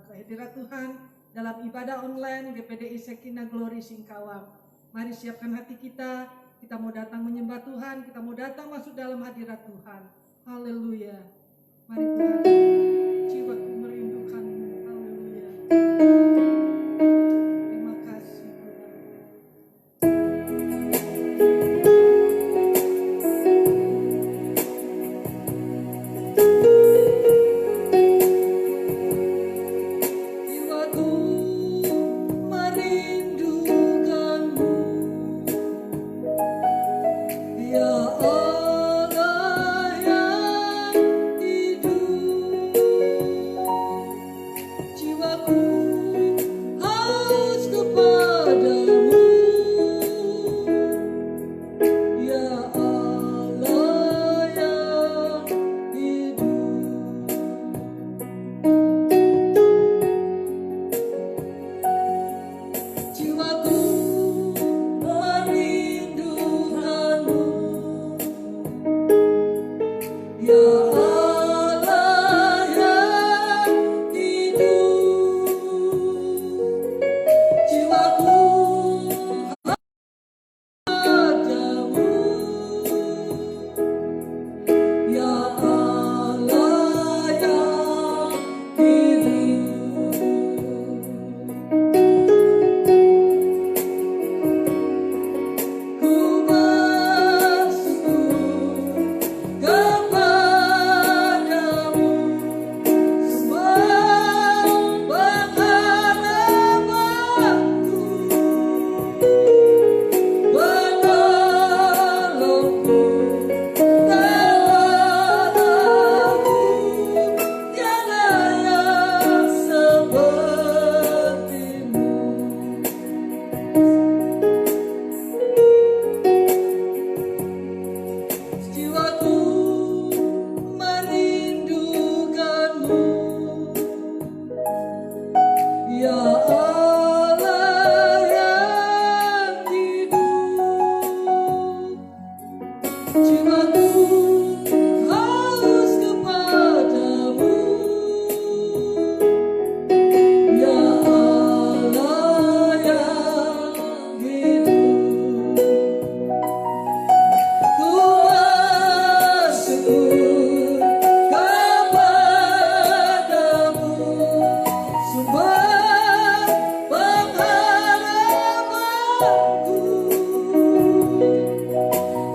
kehadirat Tuhan dalam ibadah online GPDI Sekina Glory Singkawang. Mari siapkan hati kita mau datang menyembah Tuhan, kita mau datang masuk dalam hadirat Tuhan. Haleluya. Mari Tuhan, jiwaku merindukanmu. Haleluya. Terima kasih Tuhan. Jiwaku merindukanmu, ya Allah yang hidup. Jiwaku haus kepadamu, ya Allah yang hidup. Jiwaku merindukanmu, ya Allah yang hidup. Jiwaku padamu, ya Allah yang hidup. Ku bersyukur kepadamu, semua pengharapanku, penolongku, Allahku, tiada yang sepertimu. Jiwaku merindukanmu, ya Allah yang hidup. Jiwaku haus kepadamu, ya Allah yang hidup. Ku bersyukur kepadamu, sumber pengharapanku,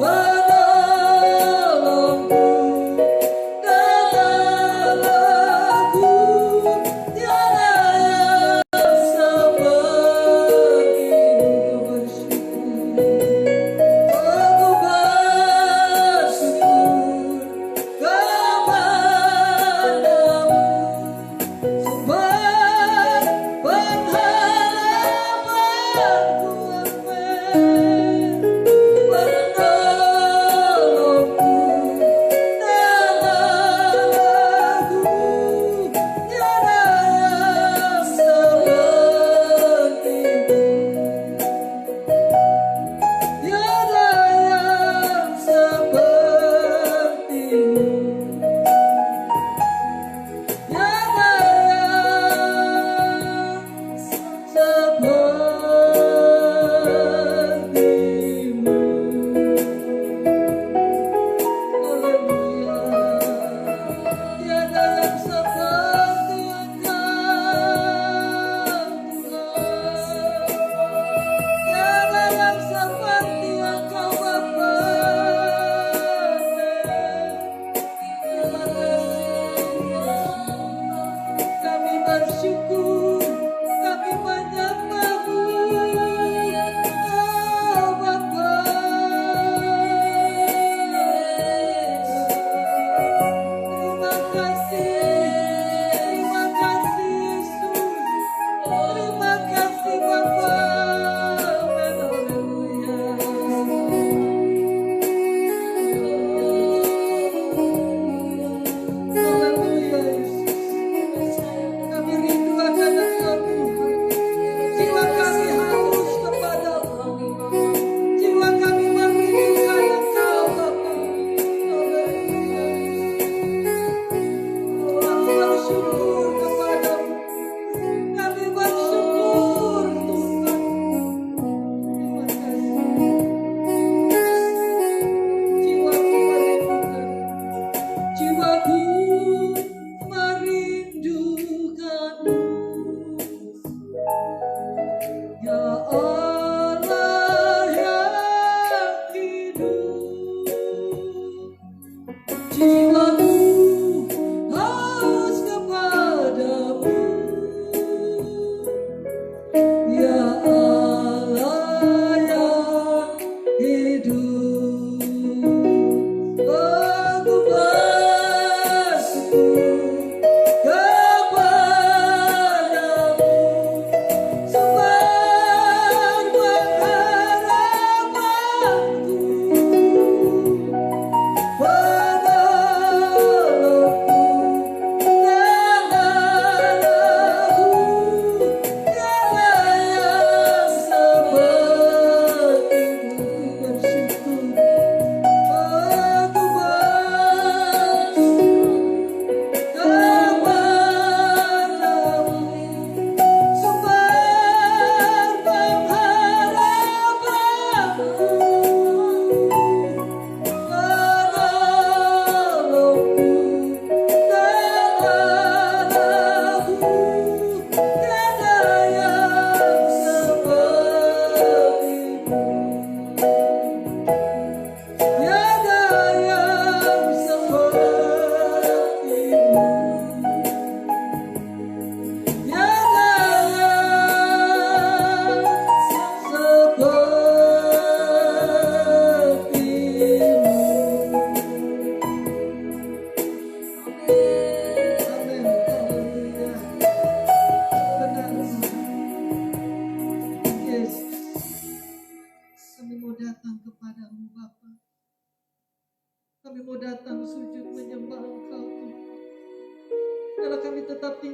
penolongku, dan Allahku, tiada yang sepertimu. Ku bersyukur, aku bersyukur kepadamu, sumber pengharapanku, amin. Penolongku, dan Allahku, tiada yang sepertimu. Tiada yang sepertimu, tiada yang sepertimu. Haleluya. Tiada yang seperti Engkau, Tuhan. Tiada yang seperti Engkau, Bapa. Terima kasih, kami bersyukur, kami menyembah-Mu, oh Bapa. Terima kasih Yesus, terima kasih Bapa. Haleluya Yesus, kami rindu akan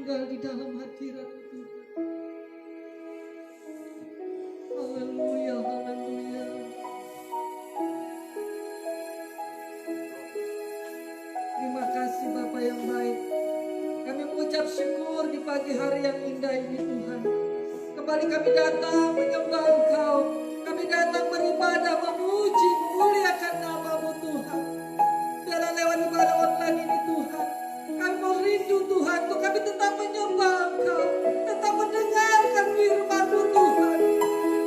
tinggal di dalam hadirat Tuhan. Haleluya, haleluya. Terima kasih Bapa yang baik. Kami mengucap syukur di pagi hari yang indah ini Tuhan. Kembali kami datang menyembah Engkau. Kami datang beribadah, memuji, memuliakan nama-Mu Tuhan. Biarlah lewat ibadah online ini Tuhan, kami mau rindu Tuhan, untuk kami tetap menyembah Engkau, tetap mendengarkan firman-Mu Tuhan.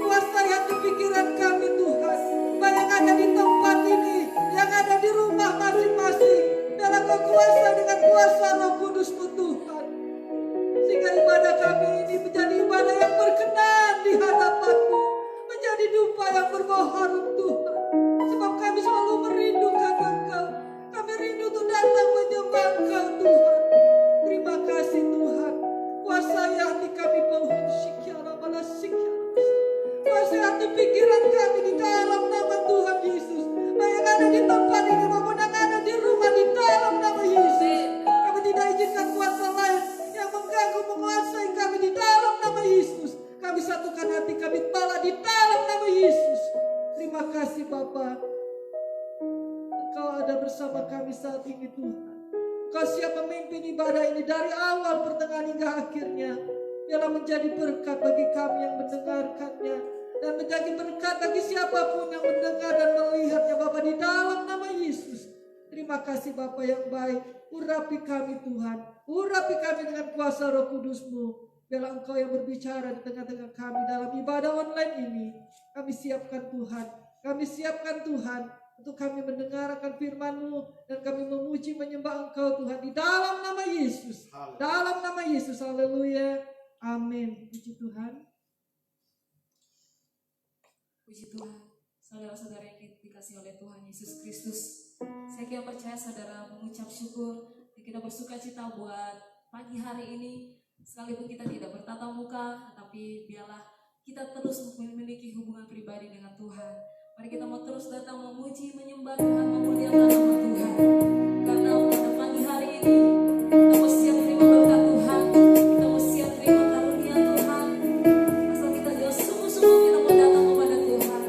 Kuasai hati pikiran kami Tuhan, baik yang ada di tempat ini, yang ada di rumah masing-masing. Biarlah Kau kuasai dengan kuasa Roh Kudus-Mu Tuhan, sehingga ibadah kami ini menjadi ibadah yang berkenan di hadapan-Mu, menjadi dupa yang berbaharum Tuhan. Sebab kami selalu merindukan Engkau. Kami rindu untuk datang menyembah Engkau Tuhan. Terima kasih Tuhan. Kuasai hati kami Tuhan. Kuasai hati pikiran kami di dalam nama Tuhan Yesus. Baik yang ada di tempat ini maupun yang ada di rumah, di dalam nama Yesus. Kami tidak izinkan kuasa lain yang mengganggu, menguasai kami di dalam nama Yesus. Kami satukan hati kami bala di dalam nama Yesus. Terima kasih Bapa. Engkau ada bersama kami saat ini Tuhan. Engkau siap memimpin ibadah ini dari awal, pertengahan hingga akhirnya. Biarlah menjadi berkat bagi kami yang mendengarkannya, dan menjadi berkat bagi siapapun yang mendengar dan melihatnya Bapa di dalam nama Yesus. Terima kasih Bapa yang baik. Urapi kami Tuhan. Urapi kami dengan kuasa Roh Kudus-Mu. Biarlah Engkau yang berbicara di tengah-tengah kami dalam ibadah online ini. Kami siapkan Tuhan. Kami siapkan Tuhan untuk kami mendengarkan firman-Mu, dan kami memuji menyembah Engkau Tuhan di dalam nama Yesus. Dalam nama Yesus. Haleluya. Amin. Puji Tuhan. Puji Tuhan. Saudara-saudara yang dikasihi oleh Tuhan Yesus Kristus, saya kira percaya saudara mengucap syukur, kita bersuka cita buat pagi hari ini. Sekalipun kita tidak bertatap muka, tetapi biarlah kita terus memiliki hubungan pribadi dengan Tuhan. Mari kita mau terus datang memuji, menyembah Tuhan, memuliakan nama Tuhan. Karena pada pagi hari ini kita mau siap terima berkat Tuhan, kita mau siap terima karunia Tuhan. Asal kita juga sungguh-sungguh kita mau datang kepada Tuhan.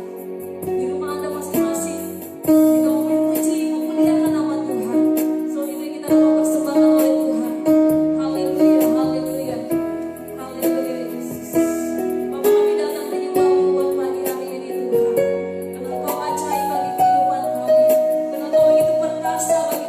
Di rumah Anda masing-masing, kita mau memuji, memuliakan nama Tuhan. So ini kita dapat persembahkan oleh Tuhan. Haleluya, haleluya, haleluya Yesus. Bapak kami datang menyembah-Mu buat pagi hari ini Tuhan. Karena Engkau ajaib bagi kehidupan kami, karena Engkau begitu perkasa bagi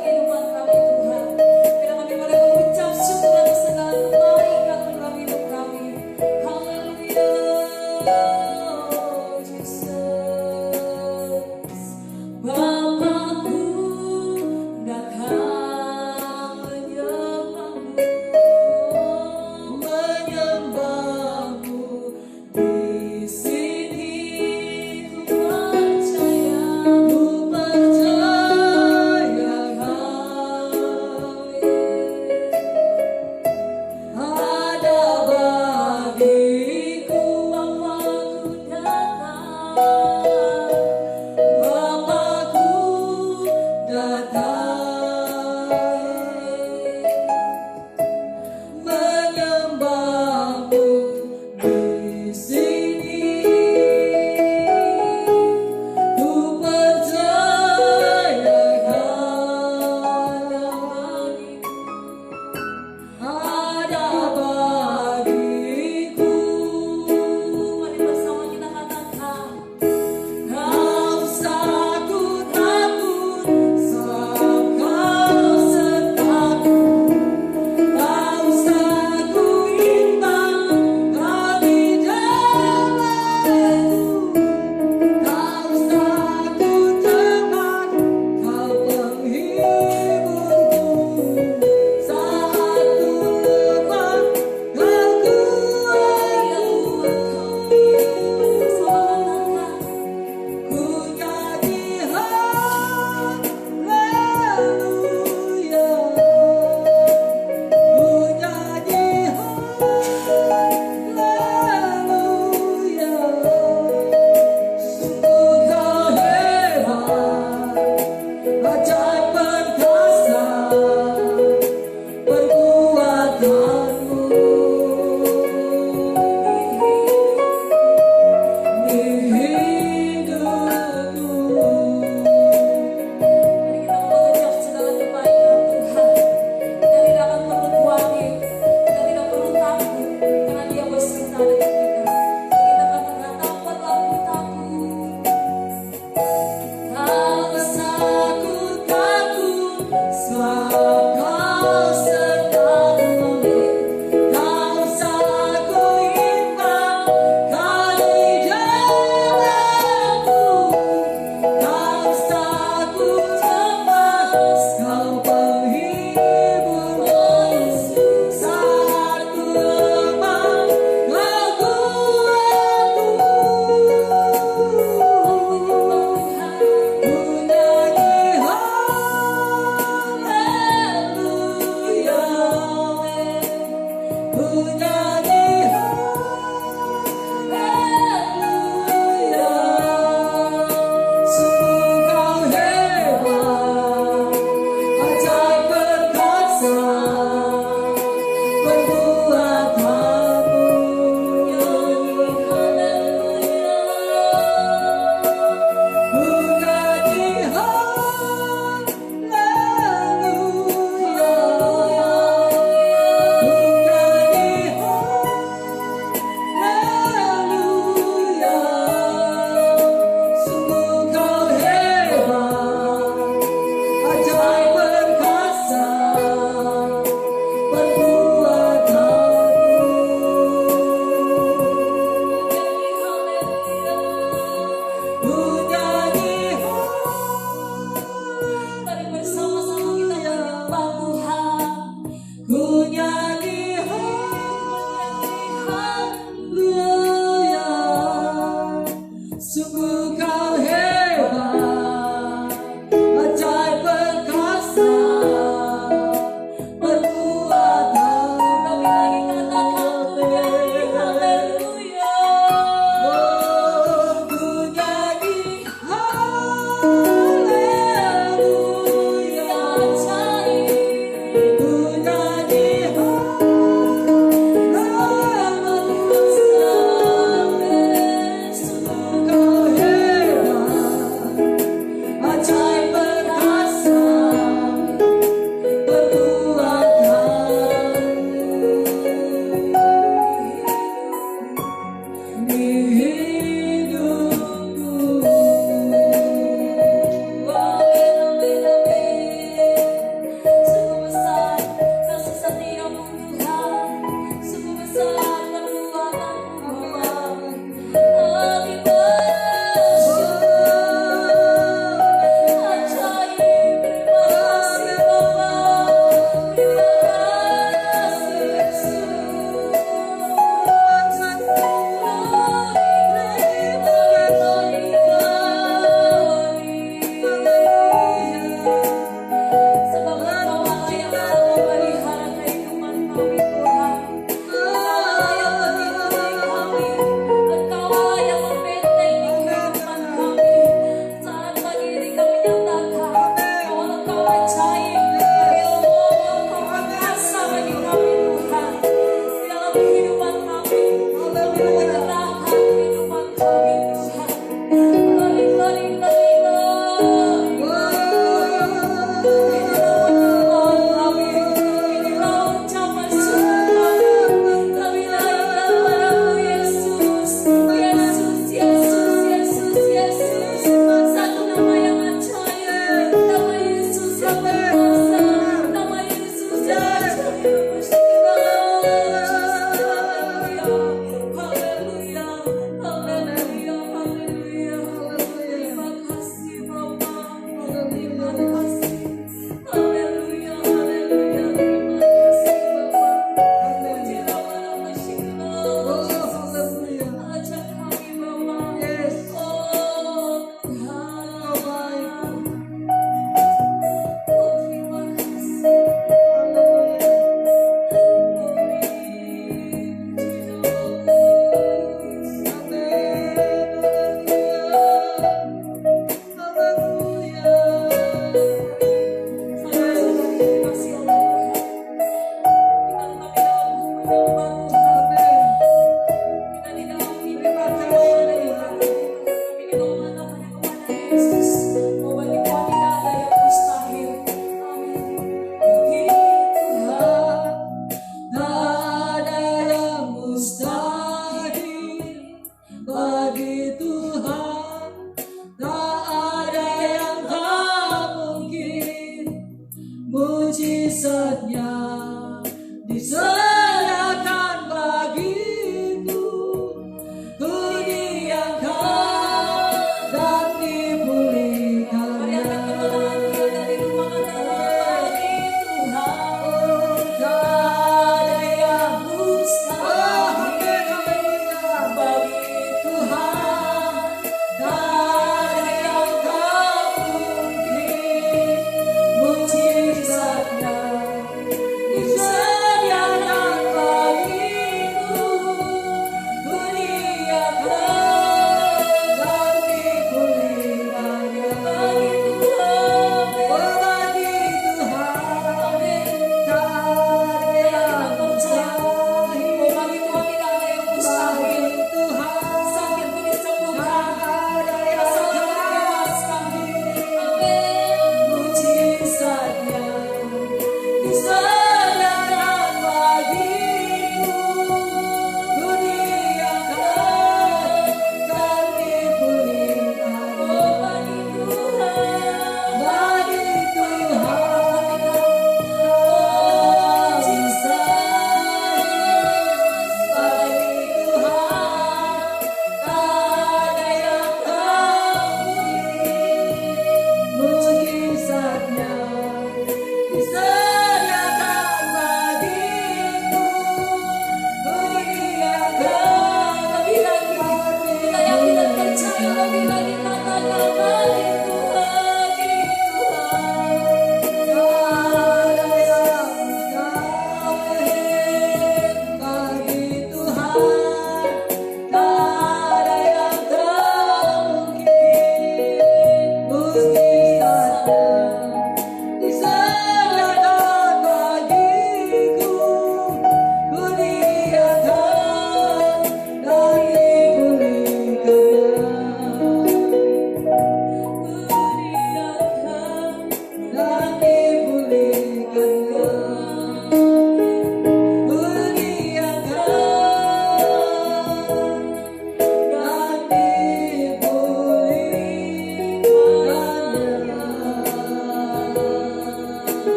Haleluya.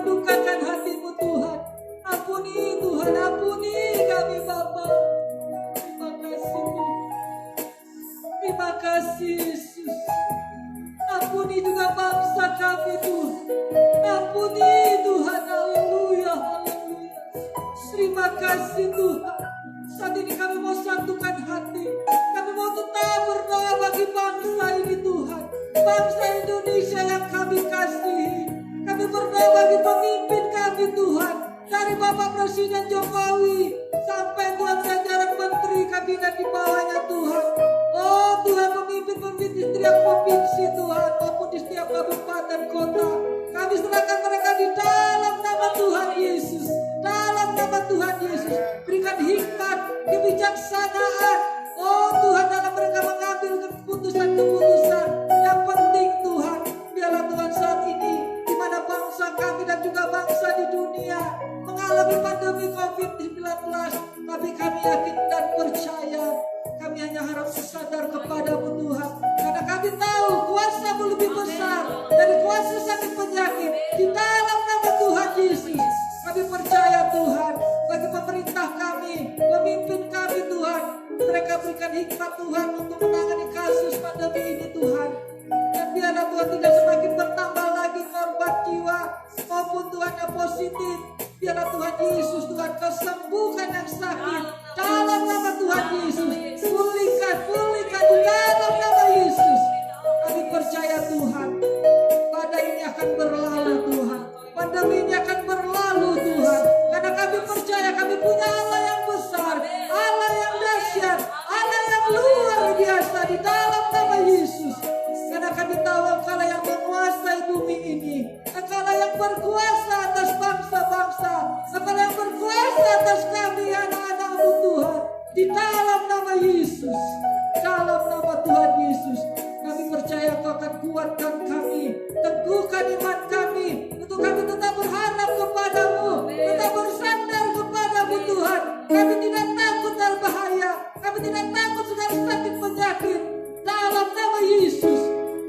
mendukakan hati-Mu Tuhan. Ampuni Tuhan, ampuni kami Bapa. Terima kasih Tuhan. Terima kasih Yesus. Ampuni juga bangsa kami Tuhan. Ampuni Tuhan, haleluya, haleluya. Terima kasih Tuhan. Saat ini kami mau satukan hati. Kami mau tetap berdoa bagi bangsa ini Tuhan. Bangsa Indonesia yang kami kasihi. Kami berdoa bagi pemimpin kami Tuhan. Dari Bapak Presiden Jokowi sampai Tuhan jajaran menteri kabinet di bawahnya Tuhan. Oh Tuhan, pemimpin-pemimpin di setiap provinsi Tuhan maupun di setiap kabupaten kota. Kami serahkan mereka di dalam nama Tuhan Yesus. Dalam nama Tuhan Yesus. Berikan hikmat, kebijaksanaan. Oh Tuhan, dalam mereka mengambil keputusan-keputusan yang penting Tuhan. Biarlah Tuhan saat ini di mana bangsa kami dan juga bangsa di dunia mengalami pandemi COVID-19, tapi kami yakin dan percaya. Kami hanya harap sadar kepada-Mu Tuhan, karena kami tahu kuasa-Mu lebih besar dari kuasa sakit penyakit. Di dalam nama Tuhan Yesus, kami percaya Tuhan, bagi pemerintah kami, pemimpin kami Tuhan, mereka berikan hikmat Tuhan untuk menangani kasus pandemi ini Tuhan. Dan biarlah Tuhan tidak semakin bertambah lagi korban jiwa maupun Tuhan yang positif. Biarlah Tuhan Yesus, Tuhan kesembuhkan yang sakit dalam nama Tuhan Yesus. Pulihkan di dalam nama Yesus. Kami percaya Tuhan, badai ini akan berlalu Tuhan. Pandemi ini akan berlalu Tuhan. Karena kami percaya kami punya Allah yang besar, Allah yang dahsyat, Allah yang luar biasa di dalam nama Yesus. Karena kami tahu Engkau yang menguasai bumi ini. Engkau yang berkuasa atas bangsa-bangsa. Engkau yang berkuasa atas kami anak-anak-Mu Tuhan. Di dalam nama Yesus. Dalam nama Tuhan Yesus. Kami percaya Engkau akan kuatkan kami. Teguhkan iman kami. Untuk kami tetap berharap kepada-Mu. Tetap bersandar kepada-Mu Tuhan. Kami tidak takut dari bahaya. Kami tidak takut dari sakit penyakit. Dalam nama Yesus.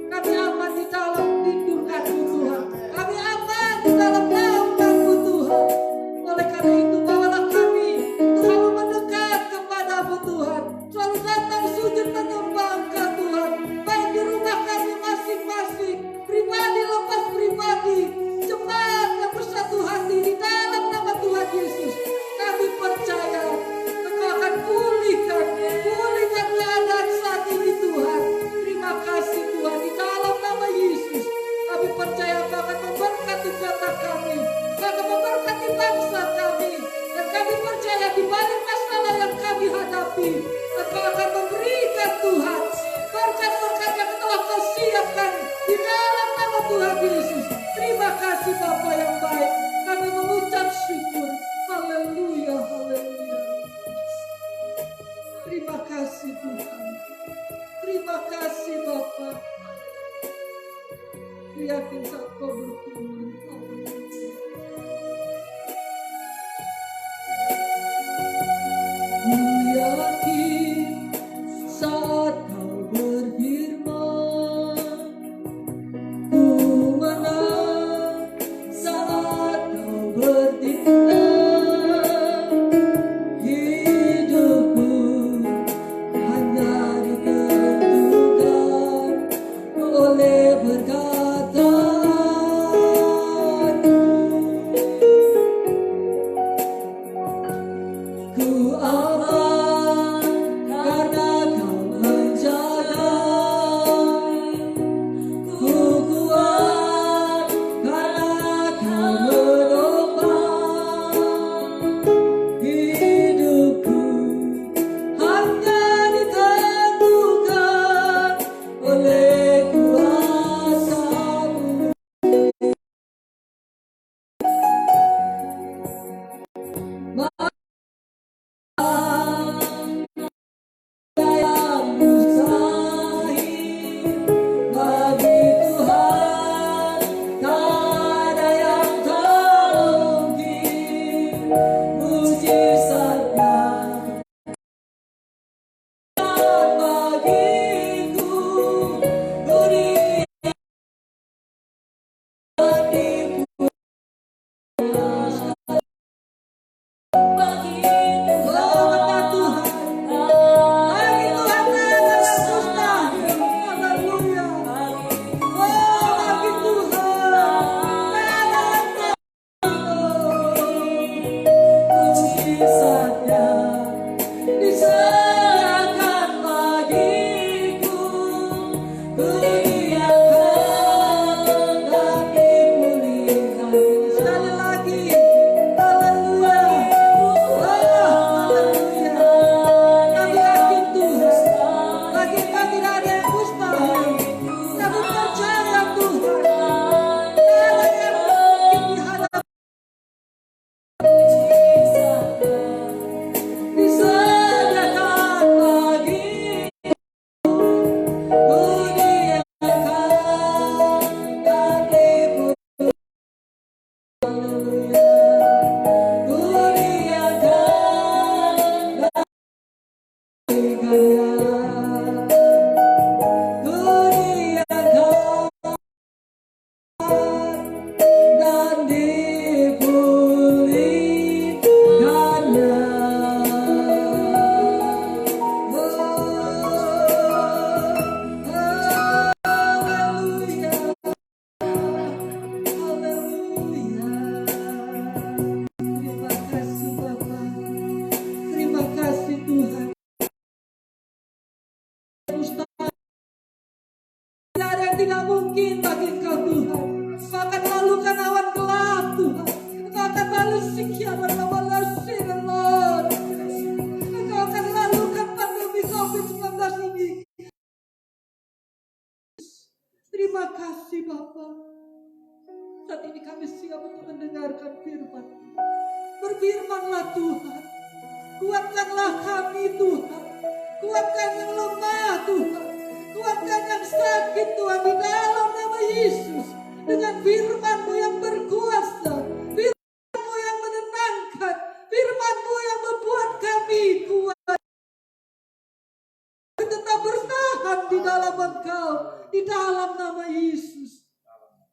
Kami aman di dalam lindungan-Mu Tuhan. Kami aman di dalam naungan-Mu Tuhan. Oleh karena itu bawalah kami selalu mendekat kepada-Mu Tuhan. Selalu datang sujud menyembah Engkau Tuhan. Baik di rumah kami masing-masing, pribadi lepas pribadi, jemaat yang bersatu hati di dalam nama Tuhan Yesus. Kami percaya Engkau akan pulihkan keadaan saat ini Tuhan. Terima kasih Tuhan, di dalam nama Yesus. Kami percaya Engkau akan memberkati kota kami, Engkau akan memberkati bangsa kami. Dan kami percaya di balik masalah yang kami hadapi, Engkau akan memberikan Tuhan berkat-berkat yang telah Kau siapkan di dalam nama Tuhan Yesus. Terima kasih Bapa yang baik. Kami mengucap syukur. Haleluya, haleluya. Terima kasih Tuhan. Terima kasih Bapa. Yakin saat Kau berfirman. Ku yakin saat Kau berfirman, ku menang saat mujizatnya diserahkan bagiku, ku didiamkan dan dipulihkan. Sekali lagi, haleluya. Haleluya. Kami yakin Tuhan, bagi Kau tidak ada yang mustahil. Kami percaya Tuhan, tiada yang mungkin di hadapan disediakan bagiku, ku didiamkan dan dipulihkan. Haleluya. Ku didiamkan dan dipulihkan. Ku didiamkan dan dipulihkannya. haleluya. Haleluya. Terima kasih Bapa. Terima kasih Tuhan. Mustahil. Tidak ada yang tidak mungkin bagi Engkau Tuhan. Engkau akan lalukan awan gelap Tuhan. Engkau akan balas sekian berlawalasih Lord. Engkau akan lalukan pandemi COVID-19 ini. Terima kasih Bapa. Saat ini kami siap untuk mendengarkan firman. Berfirmanlah Tuhan. Kuatkanlah kami Tuhan. Kuatkan yang lemah Tuhan. Kuatkan yang sakit Tuhan di dalam nama Yesus. Dengan firman-Mu yang berkuasa. Firman-Mu yang menenangkan. Firman-Mu yang membuat kami kuat. Tetap bertahan di dalam Engkau. Di dalam nama Yesus.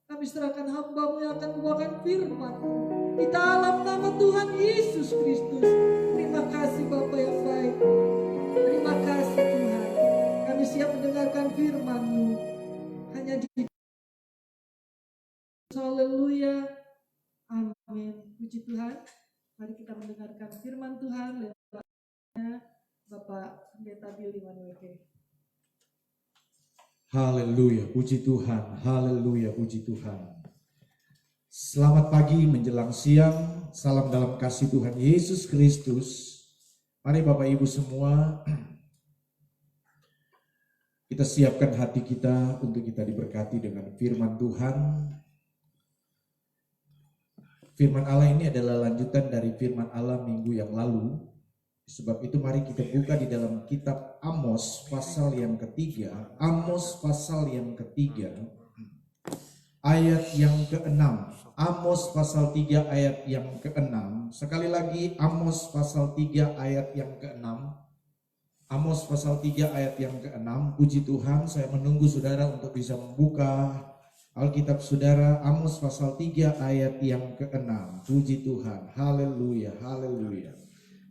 Kami serahkan hamba-Mu yang akan membawakan firman-Mu. Di dalam nama Tuhan Yesus Kristus. Terima kasih Bapa yang baik. Terima kasih Tuhan. Kami siap mendengarkan firman-Mu. Hanya di haleluya. Amin. Puji Tuhan. Mari kita mendengarkan firman Tuhan lewat Bapak Pendeta Billy Manueke. Haleluya, puji Tuhan, haleluya, puji Tuhan. Selamat pagi menjelang siang, salam dalam kasih Tuhan Yesus Kristus. Mari Bapak Ibu semua, kita siapkan hati kita untuk kita diberkati dengan firman Tuhan. Firman Allah ini adalah lanjutan dari firman Allah minggu yang lalu. Sebab itu mari kita buka di dalam kitab Amos pasal yang ketiga. Amos pasal yang ketiga ayat yang ke-6. Amos pasal 3 ayat yang ke-6. Sekali lagi Amos pasal 3 ayat yang ke-6. Amos pasal 3 ayat yang ke-6. Puji Tuhan, saya menunggu saudara untuk bisa membuka Alkitab saudara. Amos pasal 3 ayat yang ke-6. Puji Tuhan, haleluya, haleluya.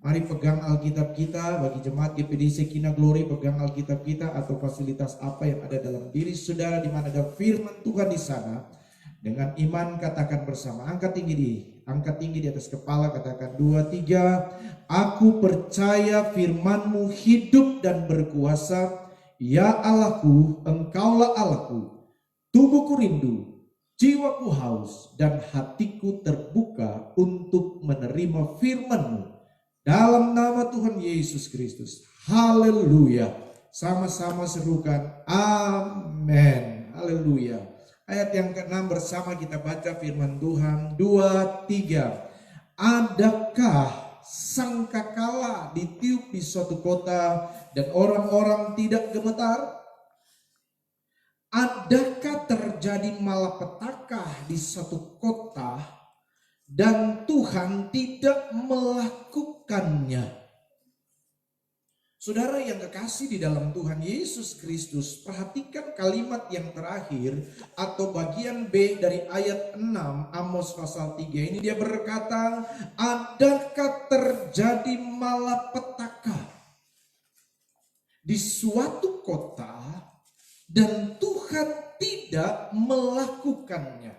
Mari pegang Alkitab kita, bagi jemaat GPD Shekinah Glory, pegang Alkitab kita atau fasilitas apa yang ada dalam diri saudara di mana ada firman Tuhan di sana. Dengan iman katakan bersama, angkat tinggi di atas kepala, katakan 2, 3. Aku percaya firman-Mu hidup dan berkuasa. Ya Allahku, Engkaulah Allahku. Tubuhku rindu, jiwaku haus, dan hatiku terbuka untuk menerima firman-Mu. Dalam nama Tuhan Yesus Kristus. Haleluya. Sama-sama serukan. Amin. Haleluya. Ayat yang ke-6 bersama kita baca firman Tuhan. 2, 3. Adakah sangkakala ditiup di suatu kota dan orang-orang tidak gemetar? Adakah terjadi malapetaka di suatu kota dan Tuhan tidak melakukannya? Saudara yang kekasih di dalam Tuhan Yesus Kristus, perhatikan kalimat yang terakhir atau bagian B dari ayat 6 Amos pasal 3 ini. Dia berkata, adakah terjadi malapetaka di suatu kota dan Tuhan tidak melakukannya?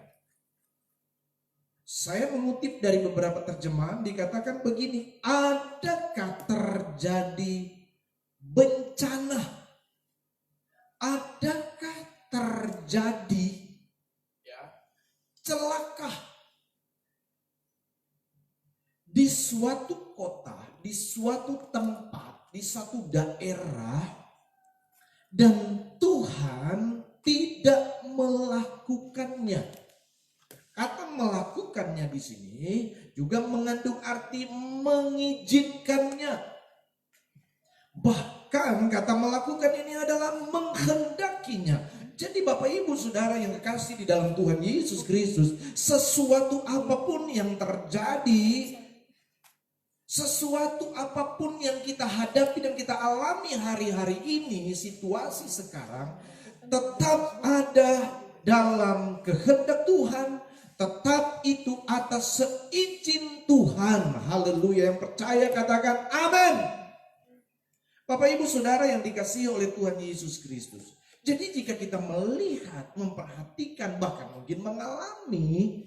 Saya mengutip dari beberapa terjemahan dikatakan begini, adakah terjadi bencana? Adakah terjadi celaka di suatu kota, di suatu tempat, di suatu daerah, dan Tuhan tidak melakukannya? Kata melakukannya di sini juga mengandung arti mengizinkannya. Bahkan kata melakukan ini adalah menghendakinya. Jadi Bapak Ibu Saudara yang kekasih di dalam Tuhan Yesus Kristus, sesuatu apapun yang terjadi, sesuatu apapun yang kita hadapi dan kita alami hari-hari ini, situasi sekarang, tetap ada dalam kehendak Tuhan, tetap itu atas seizin Tuhan. Haleluya, yang percaya katakan amin. Bapak Ibu Saudara yang dikasihi oleh Tuhan Yesus Kristus. Jadi jika kita melihat, memperhatikan, bahkan mungkin mengalami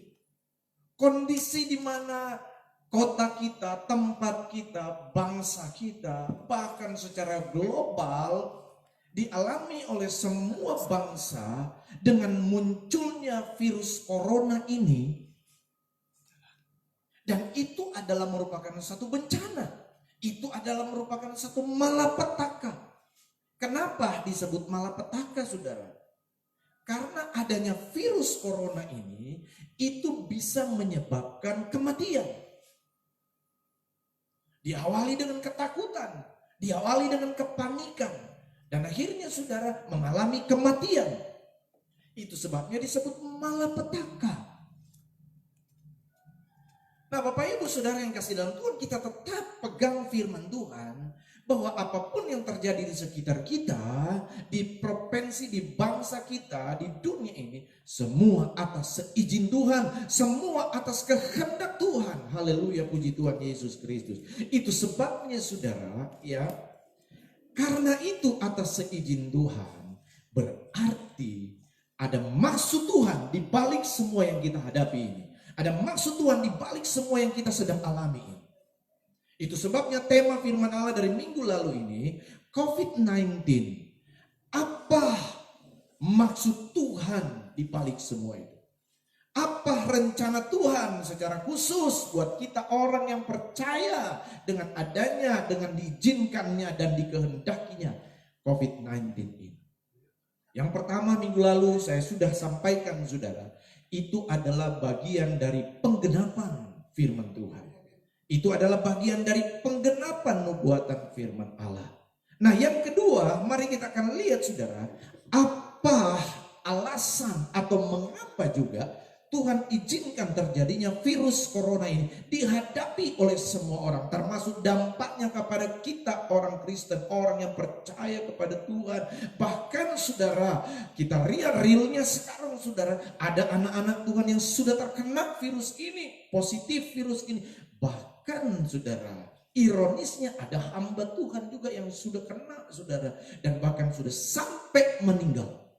kondisi di mana kota kita, tempat kita, bangsa kita, bahkan secara global dialami oleh semua bangsa dengan munculnya virus corona ini, dan itu adalah merupakan satu bencana. Itu adalah merupakan satu malapetaka. Kenapa disebut malapetaka, saudara? Karena adanya virus corona ini itu bisa menyebabkan kematian. Diawali dengan ketakutan, diawali dengan kepanikan, dan akhirnya saudara mengalami kematian. Itu sebabnya disebut malapetaka. Nah Bapak Ibu Saudara yang kasih dalam Tuhan, kita tetap pegang firman Tuhan bahwa apapun yang terjadi di sekitar kita, di provinsi, di bangsa kita, di dunia ini, semua atas seizin Tuhan, semua atas kehendak Tuhan. Haleluya, puji Tuhan Yesus Kristus. Itu sebabnya saudara, ya, karena itu atas seizin Tuhan, berarti ada maksud Tuhan di balik semua yang kita hadapi ini. Ada maksud Tuhan di balik semua yang kita sedang alami ini. Itu sebabnya tema firman Allah dari minggu lalu ini, COVID-19. Apa maksud Tuhan di balik semua itu? Apa rencana Tuhan secara khusus buat kita orang yang percaya dengan adanya, dengan diizinkannya dan dikehendakinya COVID-19 ini? Yang pertama minggu lalu saya sudah sampaikan saudara, itu adalah bagian dari penggenapan firman Tuhan. Itu adalah bagian dari penggenapan nubuatan firman Allah. Nah yang kedua, mari kita akan lihat saudara, apa alasan atau mengapa juga Tuhan izinkan terjadinya virus corona ini dihadapi oleh semua orang, termasuk dampaknya kepada kita orang Kristen, orang yang percaya kepada Tuhan. Bahkan saudara, kita lihat realnya sekarang saudara, ada anak-anak Tuhan yang sudah terkena virus ini, positif virus ini. Bahkan saudara, ironisnya ada hamba Tuhan juga yang sudah kena saudara, dan bahkan sudah sampai meninggal.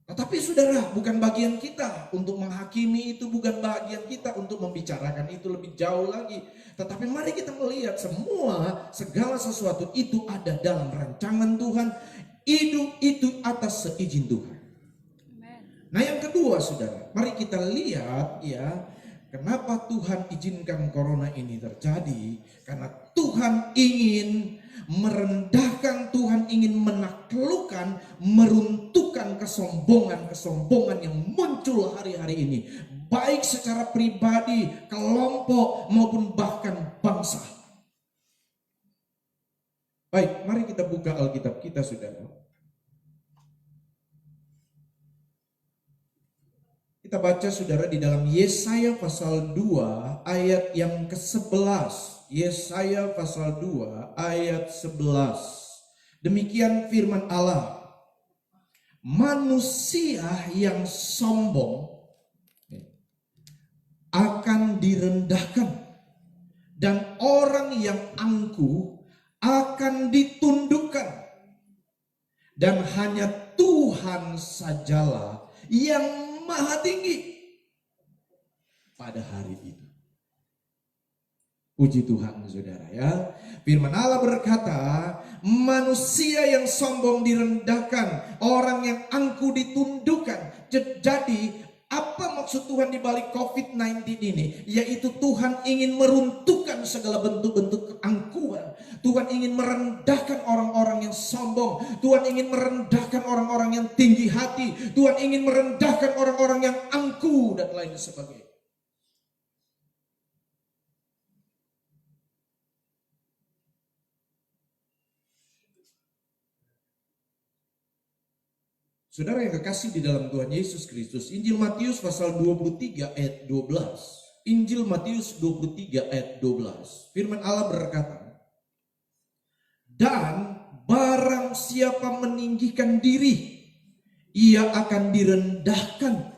Tetapi saudara, bukan bagian kita untuk menghakimi itu, bukan bagian kita untuk membicarakan itu lebih jauh lagi. Tetapi mari kita melihat segala sesuatu itu ada dalam rancangan Tuhan. Itu atas seizin Tuhan. Nah yang kedua saudara, mari kita lihat ya, kenapa Tuhan izinkan corona ini terjadi. Karena Tuhan ingin merendahkan, Tuhan ingin menaklukkan, meruntuhkan kesombongan yang muncul hari-hari ini, baik secara pribadi, kelompok maupun bahkan bangsa. Baik, mari kita buka Alkitab kita saudara. Kita baca saudara di dalam Yesaya pasal 2 ayat yang ke-11. Yesaya pasal 2 ayat 11. Demikian firman Allah. Manusia yang sombong akan direndahkan, dan orang yang angkuh akan ditundukkan, dan hanya Tuhan sajalah yang maha tinggi. pada hari itu. Puji Tuhan saudara ya. Firman Allah berkata, manusia yang sombong direndahkan, orang yang angkuh ditundukkan. Jadi apa maksud Tuhan di balik COVID-19 ini? Yaitu Tuhan ingin meruntuhkan segala bentuk-bentuk keangkuhan. Tuhan ingin merendahkan orang-orang yang sombong. Tuhan ingin merendahkan orang-orang yang tinggi hati. Tuhan ingin merendahkan orang-orang yang angkuh dan lain sebagainya. Saudara yang kekasih di dalam Tuhan Yesus Kristus, Injil Matius pasal 23 ayat 12. Injil Matius 23 ayat 12. Firman Allah berkata, dan barang siapa meninggikan diri, ia akan direndahkan.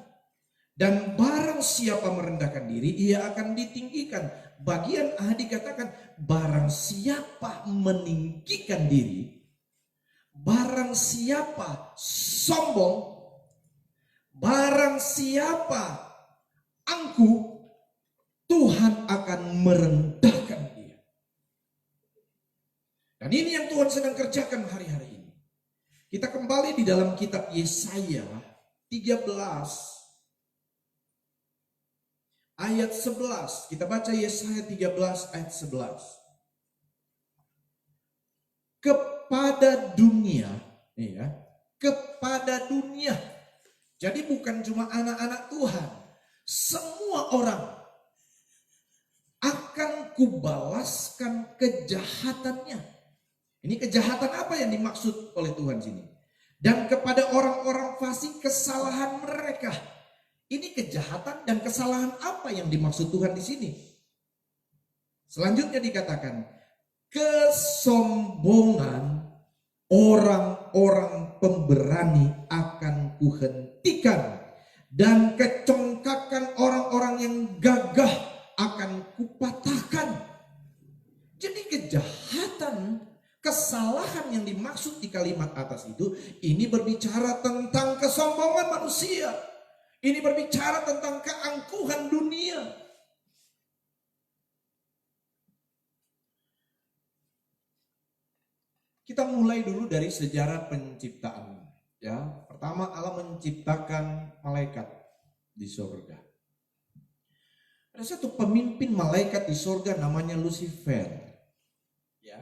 Dan barang siapa merendahkan diri, ia akan ditinggikan. Bagian A dikatakan, barang siapa meninggikan diri, barang siapa sombong, barang siapa angkuh, Tuhan akan merendahkan dia. Dan ini yang Tuhan sedang kerjakan hari-hari ini. Kita kembali di dalam kitab Yesaya 13 ayat 11. Kita baca Yesaya 13 ayat 11. Kepada dunia, ya, kepada dunia. Jadi bukan cuma anak-anak Tuhan, semua orang akan kubalaskan kejahatannya. Ini kejahatan apa yang dimaksud oleh Tuhan sini? Dan kepada orang-orang fasik kesalahan mereka. Ini kejahatan dan kesalahan apa yang dimaksud Tuhan di sini? Selanjutnya dikatakan, kesombongan orang-orang pemberani akan kuhentikan, dan kecongkakan orang-orang yang gagah akan kupatahkan. Jadi kejahatan, kesalahan yang dimaksud di kalimat atas itu, ini berbicara tentang kesombongan manusia. Ini berbicara tentang keangkuhan dunia. Kita mulai dulu dari sejarah penciptaan. Ya, pertama Allah menciptakan malaikat di surga. Ada satu pemimpin malaikat di surga namanya Lucifer. Ya.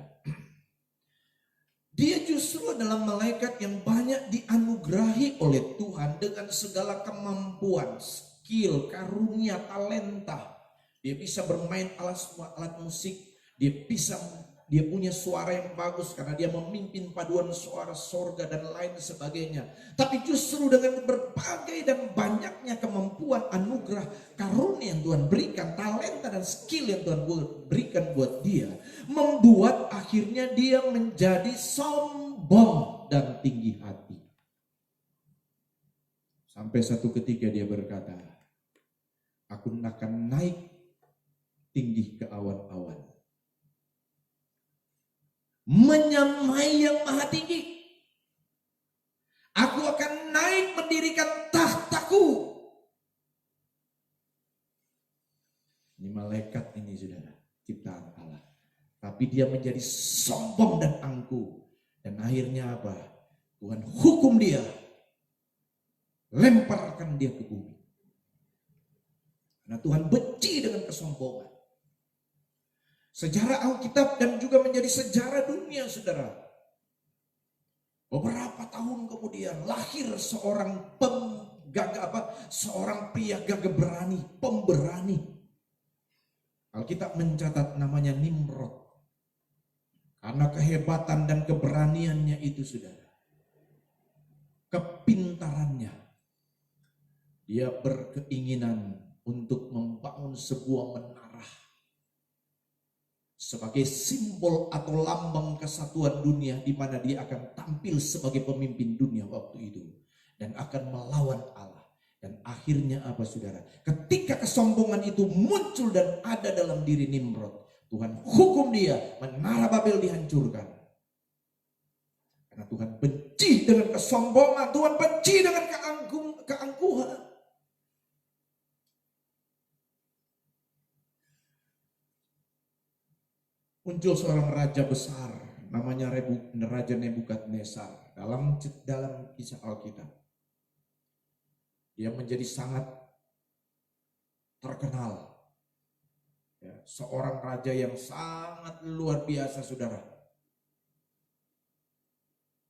Dia justru adalah malaikat yang banyak dianugerahi oleh Tuhan dengan segala kemampuan, skill, karunia, talenta. Dia bisa bermain alat musik, dia punya suara yang bagus karena dia memimpin paduan suara sorga dan lain sebagainya. Tapi justru dengan berbagai dan banyaknya kemampuan, anugerah, karunia yang Tuhan berikan, talenta dan skill yang Tuhan berikan buat dia, membuat akhirnya dia menjadi sombong dan tinggi hati. Sampai satu ketika dia berkata, aku akan naik tinggi ke awan-awan, menyamai yang maha tinggi. Aku akan naik mendirikan tahtaku. Ini malaikat ini saudara, ciptaan Allah. Tapi dia menjadi sombong dan angkuh. Dan akhirnya apa? Tuhan hukum dia. Lemparkan dia ke bumi. Karena Tuhan benci dengan kesombongan. Sejarah Alkitab dan juga menjadi sejarah dunia, saudara. Beberapa tahun kemudian lahir seorang seorang pria gagah berani, pemberani. Alkitab mencatat namanya Nimrod. Karena kehebatan dan keberaniannya itu, saudara. Kepintarannya. Dia berkeinginan untuk membangun sebuah menara sebagai simbol atau lambang kesatuan dunia, di mana dia akan tampil sebagai pemimpin dunia waktu itu dan akan melawan Allah. Dan akhirnya apa saudara? Ketika kesombongan itu muncul dan ada dalam diri Nimrod, Tuhan hukum dia, menara Babel dihancurkan. Karena Tuhan benci dengan kesombongan, Tuhan benci dengan keangkuhan. muncul seorang raja besar, namanya Raja Nebukadnezar. Dalam kisah Alkitab, dia menjadi sangat terkenal. Ya, seorang raja yang sangat luar biasa, saudara,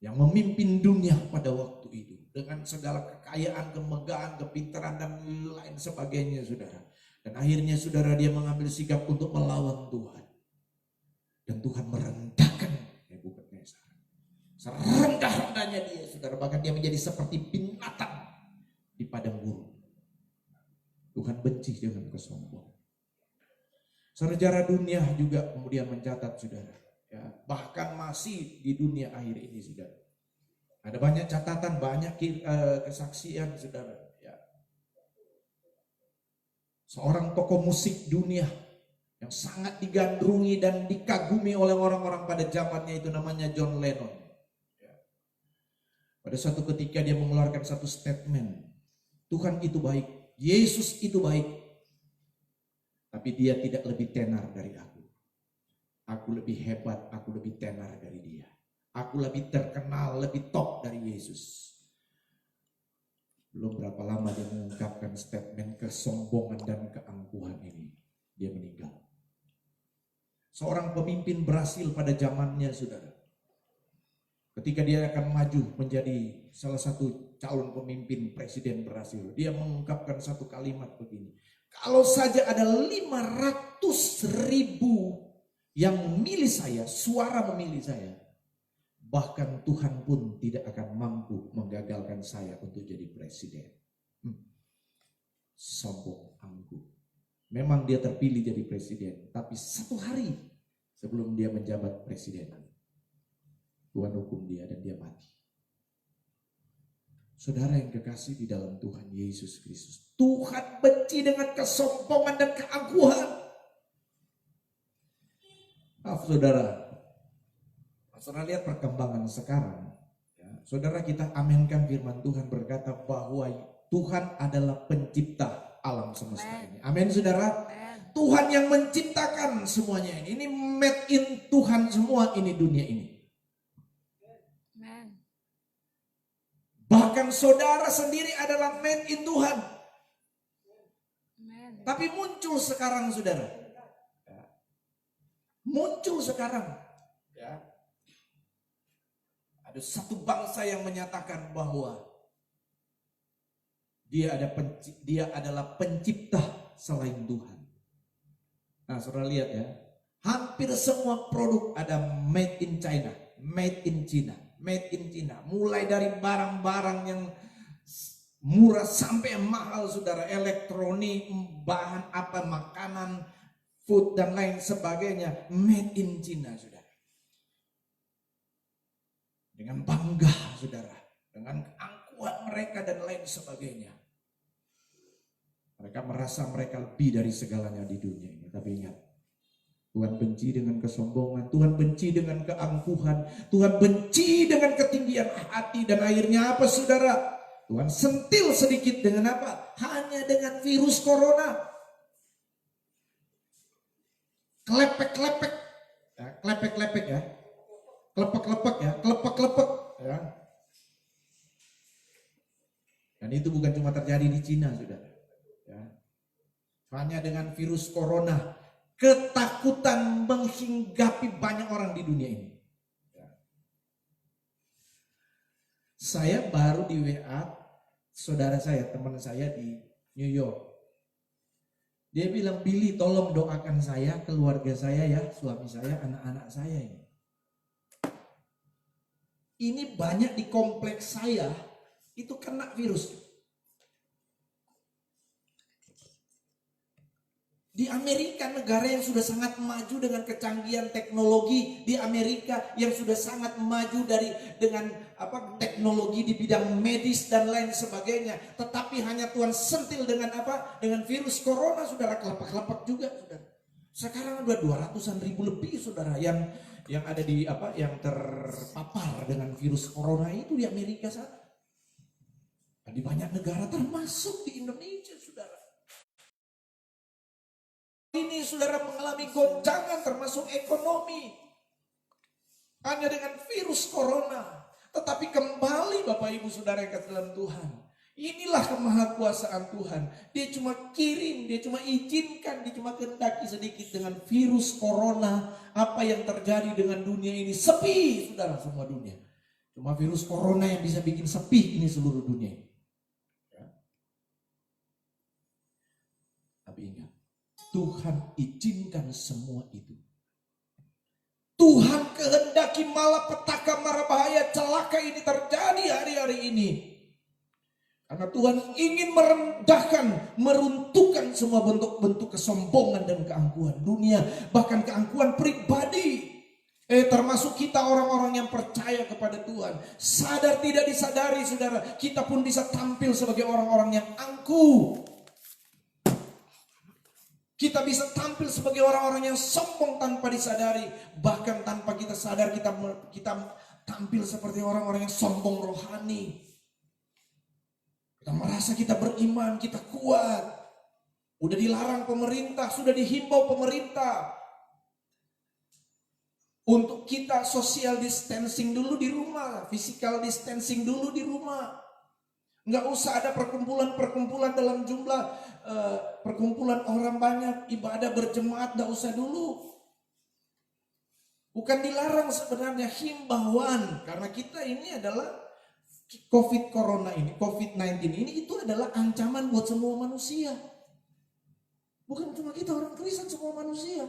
yang memimpin dunia pada waktu itu dengan segala kekayaan, kemegahan, kepintaran dan lain sebagainya, saudara. Dan akhirnya, saudara, dia mengambil sikap untuk melawan Tuhan. Dan Tuhan merendahkan Nebukadnezar. Serendah-rendahnya dia, saudara. Bahkan dia menjadi seperti binatang di padang gurun. Tuhan benci dengan kesombongan. Sejarah dunia juga kemudian mencatat, saudara. Ya, bahkan masih di dunia akhir ini, saudara. Ada banyak catatan, banyak kesaksian, saudara. Ya. Seorang tokoh musik dunia yang sangat digandrungi dan dikagumi oleh orang-orang pada zamannya itu namanya John Lennon. Ya. Pada suatu ketika dia mengeluarkan satu statement, Tuhan itu baik, Yesus itu baik, tapi dia tidak lebih tenar dari aku. Aku lebih hebat, aku lebih tenar dari dia. Aku lebih terkenal, lebih top dari Yesus. Belum berapa lama dia mengungkapkan statement kesombongan dan keangkuhan ini, dia meninggal. Seorang pemimpin Brasil pada zamannya, saudara, ketika dia akan maju menjadi salah satu calon pemimpin presiden Brasil, dia mengungkapkan satu kalimat begini: kalau saja ada 500.000 yang memilih saya, suara memilih saya, bahkan Tuhan pun tidak akan mampu menggagalkan saya untuk jadi presiden. Sombong, angkuh. Memang dia terpilih jadi presiden, tapi satu hari sebelum dia menjabat presiden, Tuhan hukum dia dan dia mati. Saudara yang kekasih di dalam Tuhan Yesus Kristus, Tuhan benci dengan kesombongan dan keangkuhan. Maaf, saudara, saudara lihat perkembangan sekarang. Ya, saudara, kita aminkan firman Tuhan berkata bahwa Tuhan adalah pencipta alam semesta ini. Amin, saudara. Tuhan yang menciptakan semuanya ini. Ini made in Tuhan semua ini, dunia ini. Bahkan saudara sendiri adalah made in Tuhan. Tapi muncul sekarang, saudara. Ya. Muncul sekarang. Ya. Ada satu bangsa yang menyatakan bahwa dia adalah pencipta selain Tuhan. Nah, saudara lihat ya, hampir semua produk ada made in China, made in China, made in China. Mulai dari barang-barang yang murah sampai mahal, saudara, elektronik, bahan apa, makanan, food dan lain sebagainya, made in China, saudara. Dengan bangga, saudara, dengan keangkuhan mereka dan lain sebagainya. Mereka merasa mereka lebih dari segalanya di dunia ini. Tapi ingat, Tuhan benci dengan kesombongan, Tuhan benci dengan keangkuhan, Tuhan benci dengan ketinggian hati. Dan akhirnya apa, saudara? Tuhan sentil sedikit dengan apa? Hanya dengan virus corona. Kelepek-kelepek, ya, kelepek-kelepek ya, kelepek-kelepek ya, kelepek-kelepek ya. Dan itu bukan cuma terjadi di Cina, saudara. Ya. Hanya dengan virus corona, ketakutan menghinggapi banyak orang di dunia ini. Ya. Saya baru di WA saudara saya, teman saya di New York. Dia bilang, Billy, tolong doakan saya, keluarga saya ya, suami saya, anak-anak saya ini. Ini banyak di kompleks saya itu kena virus. Di Amerika, negara yang sudah sangat maju dengan kecanggihan teknologi, di Amerika yang sudah sangat maju dengan teknologi di bidang medis dan lain sebagainya, tetapi hanya Tuhan sentil dengan dengan virus corona, saudara, kelepek-kelepek juga, saudara. Sekarang ada 200-an ribu lebih, saudara, yang ada yang terpapar dengan virus corona itu di Amerika sana. Dan di banyak negara termasuk di Indonesia, saudara. ini saudara mengalami goncangan termasuk ekonomi. Hanya dengan virus corona. Tetapi kembali Bapak Ibu Saudara yang kasih dalam Tuhan. Inilah kemahakuasaan Tuhan. Dia cuma kirim, dia cuma izinkan, dia cuma kehendaki sedikit dengan virus corona. Apa yang terjadi dengan dunia ini? Sepi, saudara, semua dunia. Cuma virus corona yang bisa bikin sepi ini seluruh dunia. Ya. Tapi ingat, Tuhan izinkan semua itu. Tuhan kehendaki malapetaka, mara bahaya, celaka ini terjadi hari-hari ini. Karena Tuhan ingin merendahkan, meruntuhkan semua bentuk-bentuk kesombongan dan keangkuhan dunia. Bahkan keangkuhan pribadi. Termasuk kita orang-orang yang percaya kepada Tuhan. Sadar tidak disadari saudara, kita pun bisa tampil sebagai orang-orang yang angkuh. Kita bisa tampil sebagai orang-orang yang sombong tanpa disadari. Bahkan tanpa kita sadar kita tampil seperti orang-orang yang sombong rohani. Kita merasa kita beriman, kita kuat. Udah dilarang pemerintah, sudah dihimbau pemerintah. Untuk kita social distancing dulu di rumah, physical distancing dulu di rumah. Nggak usah ada perkumpulan-perkumpulan dalam jumlah perkumpulan orang banyak, ibadah berjemaat nggak usah dulu. Bukan dilarang sebenarnya, himbauan. Karena kita ini adalah COVID-19 ini itu adalah ancaman buat semua manusia. Bukan cuma kita orang Kristen, semua manusia.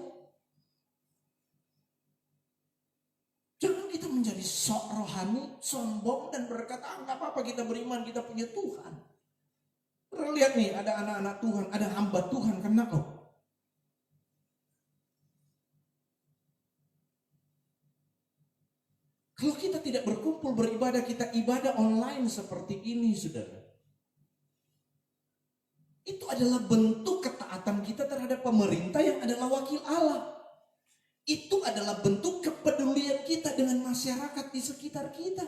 Jangan kita menjadi sok rohani, sombong dan berkata, nggak apa-apa kita beriman, kita punya Tuhan. Pernah lihat nih, ada anak-anak Tuhan, ada hamba Tuhan, kena kok. Kalau kita tidak berkumpul beribadah, kita ibadah online seperti ini, saudara. Itu adalah bentuk ketaatan kita terhadap pemerintah yang adalah wakil Allah. Itu adalah bentuk kepedulian kita dengan masyarakat di sekitar kita.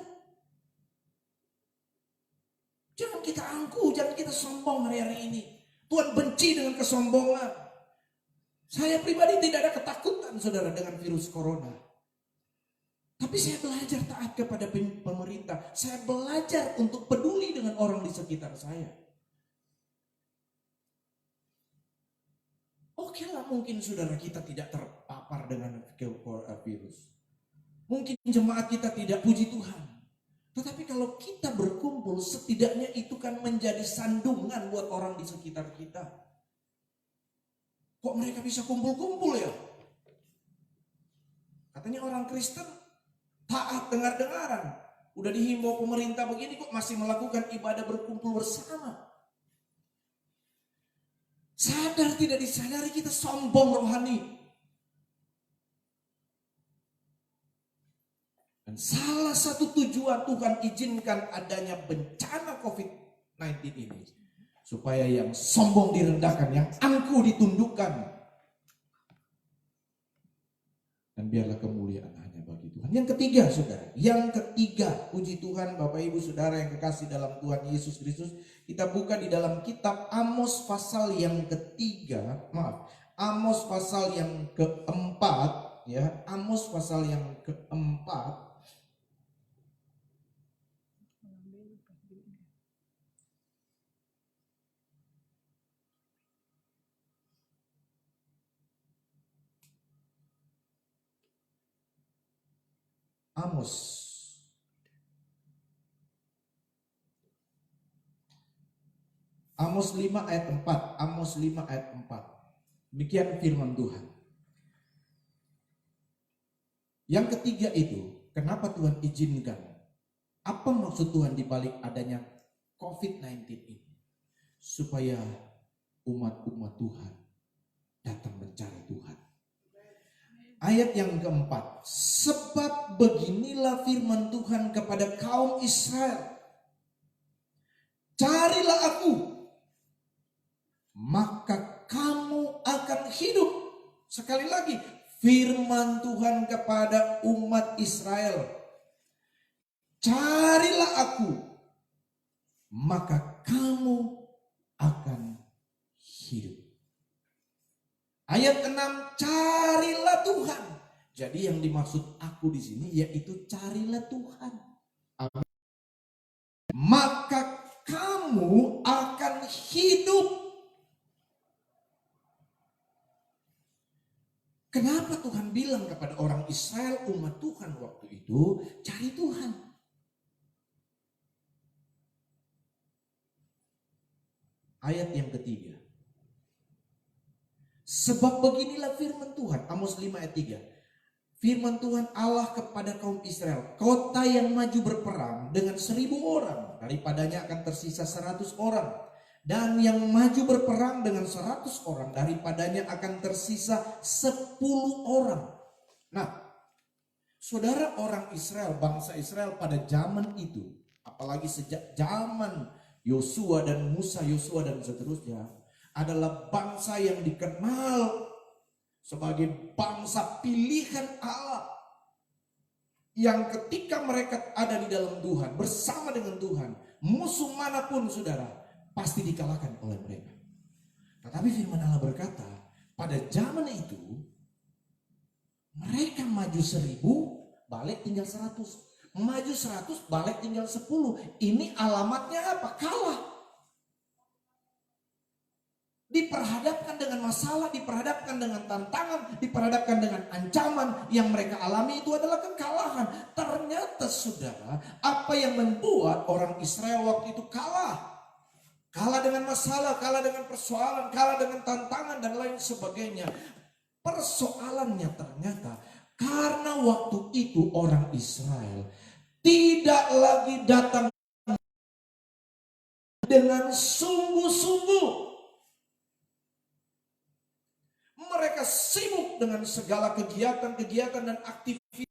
Jangan kita angkuh, jangan kita sombong hari-hari ini. Tuhan benci dengan kesombongan. Saya pribadi tidak ada ketakutan, saudara, dengan virus corona. Tapi saya belajar taat kepada pemerintah. Saya belajar untuk peduli dengan orang di sekitar saya. Oke lah, mungkin saudara kita tidak terpapar dengan virus. Mungkin jemaat kita tidak, puji Tuhan. Tetapi kalau kita berkumpul, setidaknya itu kan menjadi sandungan buat orang di sekitar kita. Kok mereka bisa kumpul-kumpul ya? Katanya orang Kristen taat dengar-dengaran. Udah dihimbau pemerintah begini kok masih melakukan ibadah berkumpul bersama. Sadar tidak disadari kita sombong rohani. Dan salah satu tujuan Tuhan izinkan adanya bencana COVID-19 ini. Supaya yang sombong direndahkan, yang angkuh ditundukkan. Dan biarlah kemuliaan hanya bagi Tuhan. Yang ketiga saudara, yang ketiga, puji Tuhan Bapak Ibu Saudara yang kekasih dalam Tuhan Yesus Kristus. Kita buka di dalam kitab Amos pasal yang ketiga, Amos pasal yang keempat, ya, Amos pasal yang keempat. Amos 5 ayat 4. Amos 5 ayat 4. Demikian firman Tuhan. Yang ketiga itu, kenapa Tuhan izinkan? Apa maksud Tuhan dibalik adanya COVID-19 ini? Supaya umat-umat Tuhan datang mencari Tuhan. Ayat yang keempat, sebab beginilah firman Tuhan kepada kaum Israel. Carilah aku, maka kamu akan hidup. Sekali lagi, firman Tuhan kepada umat Israel. Carilah aku, maka kamu akan hidup. Ayat 6, carilah Tuhan. Jadi yang dimaksud aku di sini yaitu carilah Tuhan. Maka kamu akan hidup. Kenapa Tuhan bilang kepada orang Israel, umat Tuhan waktu itu, cari Tuhan? Ayat yang ketiga. Sebab beginilah firman Tuhan, Amos 5 ayat 3. Firman Tuhan Allah kepada kaum Israel, kota yang maju berperang dengan 1000 orang, daripadanya akan tersisa 100 orang. Dan yang maju berperang dengan 100 orang, daripadanya akan tersisa 10 orang. Nah, saudara, orang Israel, bangsa Israel pada zaman itu, apalagi sejak zaman Yosua dan Musa, Yosua dan seterusnya, adalah bangsa yang dikenal sebagai bangsa pilihan Allah. Yang ketika mereka ada di dalam Tuhan, bersama dengan Tuhan, musuh manapun saudara, pasti dikalahkan oleh mereka. Tetapi firman Allah berkata, pada zaman itu, mereka maju 1000, balik tinggal 100. Maju 100, balik tinggal 10. Ini alamatnya apa? Kalah. Diperhadapkan dengan masalah, diperhadapkan dengan tantangan, diperhadapkan dengan ancaman, yang mereka alami itu adalah kekalahan. Ternyata saudara, apa yang membuat orang Israel waktu itu kalah? Kalah dengan masalah, kalah dengan persoalan, kalah dengan tantangan dan lain sebagainya. Persoalannya ternyata karena waktu itu orang Israel tidak lagi datang dengan sungguh-sungguh. Mereka sibuk dengan segala kegiatan-kegiatan dan aktivitas.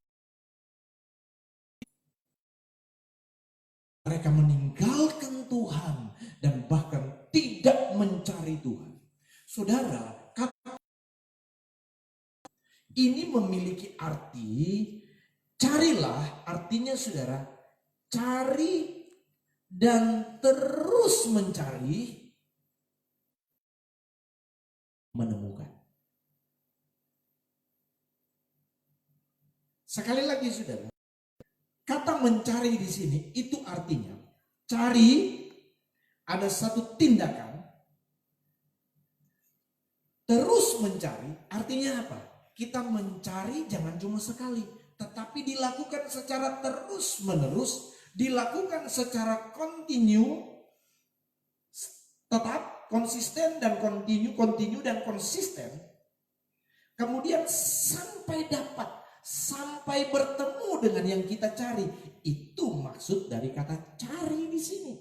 Mereka meninggalkan Tuhan dan bahkan tidak mencari Tuhan. Saudara, kata ini memiliki arti carilah, artinya saudara, cari dan terus mencari, menemukan. Sekali lagi saudara, kata mencari di sini itu artinya cari, ada satu tindakan, terus mencari artinya apa? Kita mencari jangan cuma sekali, tetapi dilakukan secara terus menerus, dilakukan secara kontinu, tetap konsisten dan kontinu dan konsisten. Kemudian sampai dapat, sampai bertemu dengan yang kita cari. Itu maksud dari kata cari di sini.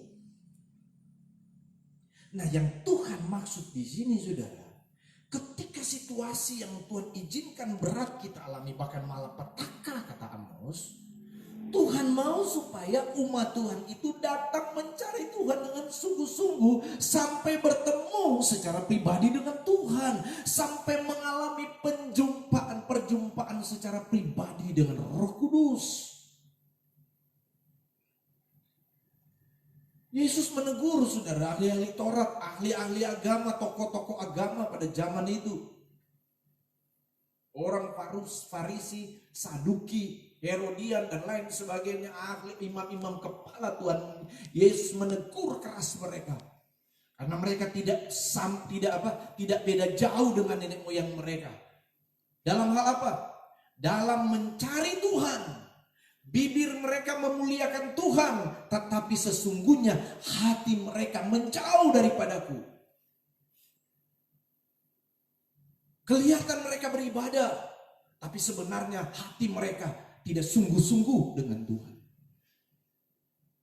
Nah, yang Tuhan maksud di sini saudara, ketika situasi yang Tuhan izinkan berat kita alami, bahkan malapetaka kata Amos, Tuhan mau supaya umat Tuhan itu datang mencari Tuhan dengan sungguh-sungguh, sampai bertemu secara pribadi dengan Tuhan, sampai mengalami perjumpaan secara pribadi dengan Roh Kudus. Yesus menegur saudara, ahli-ahli Taurat, ahli-ahli agama, tokoh-tokoh agama pada zaman itu. Orang Farisi, Saduki, Herodian dan lain sebagainya, ahli imam-imam kepala Tuhan. Yesus menegur keras mereka. Karena mereka tidak beda jauh dengan nenek moyang mereka. Dalam hal apa? Dalam mencari Tuhan. Bibir mereka memuliakan Tuhan, tetapi sesungguhnya hati mereka menjauh daripadaku. Kelihatan mereka beribadah, tapi sebenarnya hati mereka tidak sungguh-sungguh dengan Tuhan.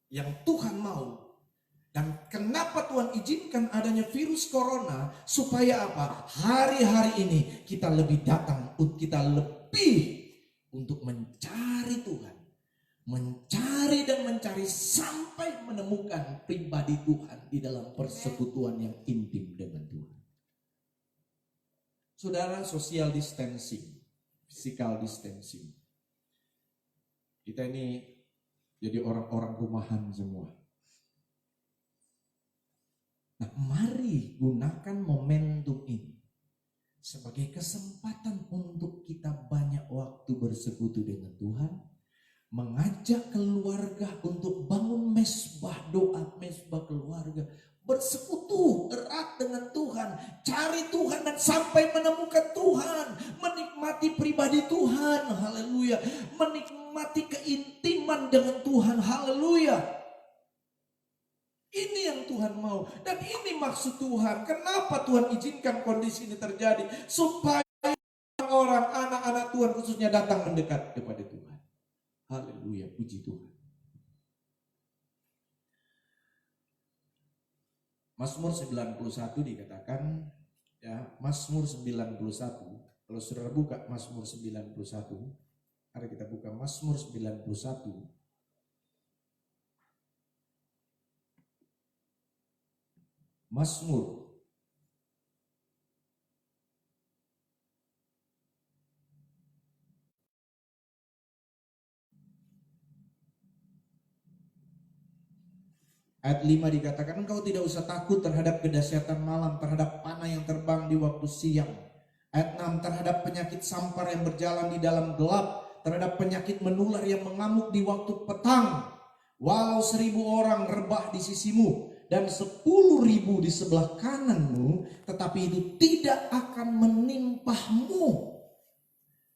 Yang Tuhan mau, dan kenapa Tuhan izinkan adanya virus corona, supaya apa? Hari-hari ini kita lebih datang, kita lebih untuk mencari Tuhan. Mencari dan mencari sampai menemukan pribadi Tuhan di dalam persekutuan yang intim dengan Tuhan. Saudara, social distancing, physical distancing. Kita ini jadi orang-orang rumahan semua. Nah, mari gunakan momentum ini. sebagai kesempatan untuk kita banyak waktu bersekutu dengan Tuhan, mengajak keluarga untuk bangun mesbah doa, mesbah keluarga, bersekutu erat dengan Tuhan, cari Tuhan dan sampai menemukan Tuhan, menikmati pribadi Tuhan, haleluya, menikmati keintiman dengan Tuhan, haleluya. Ini yang Tuhan mau dan ini maksud Tuhan. Kenapa Tuhan izinkan kondisi ini terjadi? Supaya orang, anak-anak Tuhan khususnya datang mendekat kepada Tuhan. Haleluya, puji Tuhan. Mazmur 91 dikatakan, ya, Mazmur 91. Kalau saudara buka Mazmur 91, mari kita buka Mazmur 91. Mazmur ayat 5 dikatakan, engkau tidak usah takut terhadap kedahsyatan malam, terhadap panah yang terbang di waktu siang. Ayat 6, terhadap penyakit sampar yang berjalan di dalam gelap, terhadap penyakit menular yang mengamuk di waktu petang. Walau 1000 orang rebah di sisimu dan 10.000 di sebelah kananmu, tetapi itu tidak akan menimpahmu.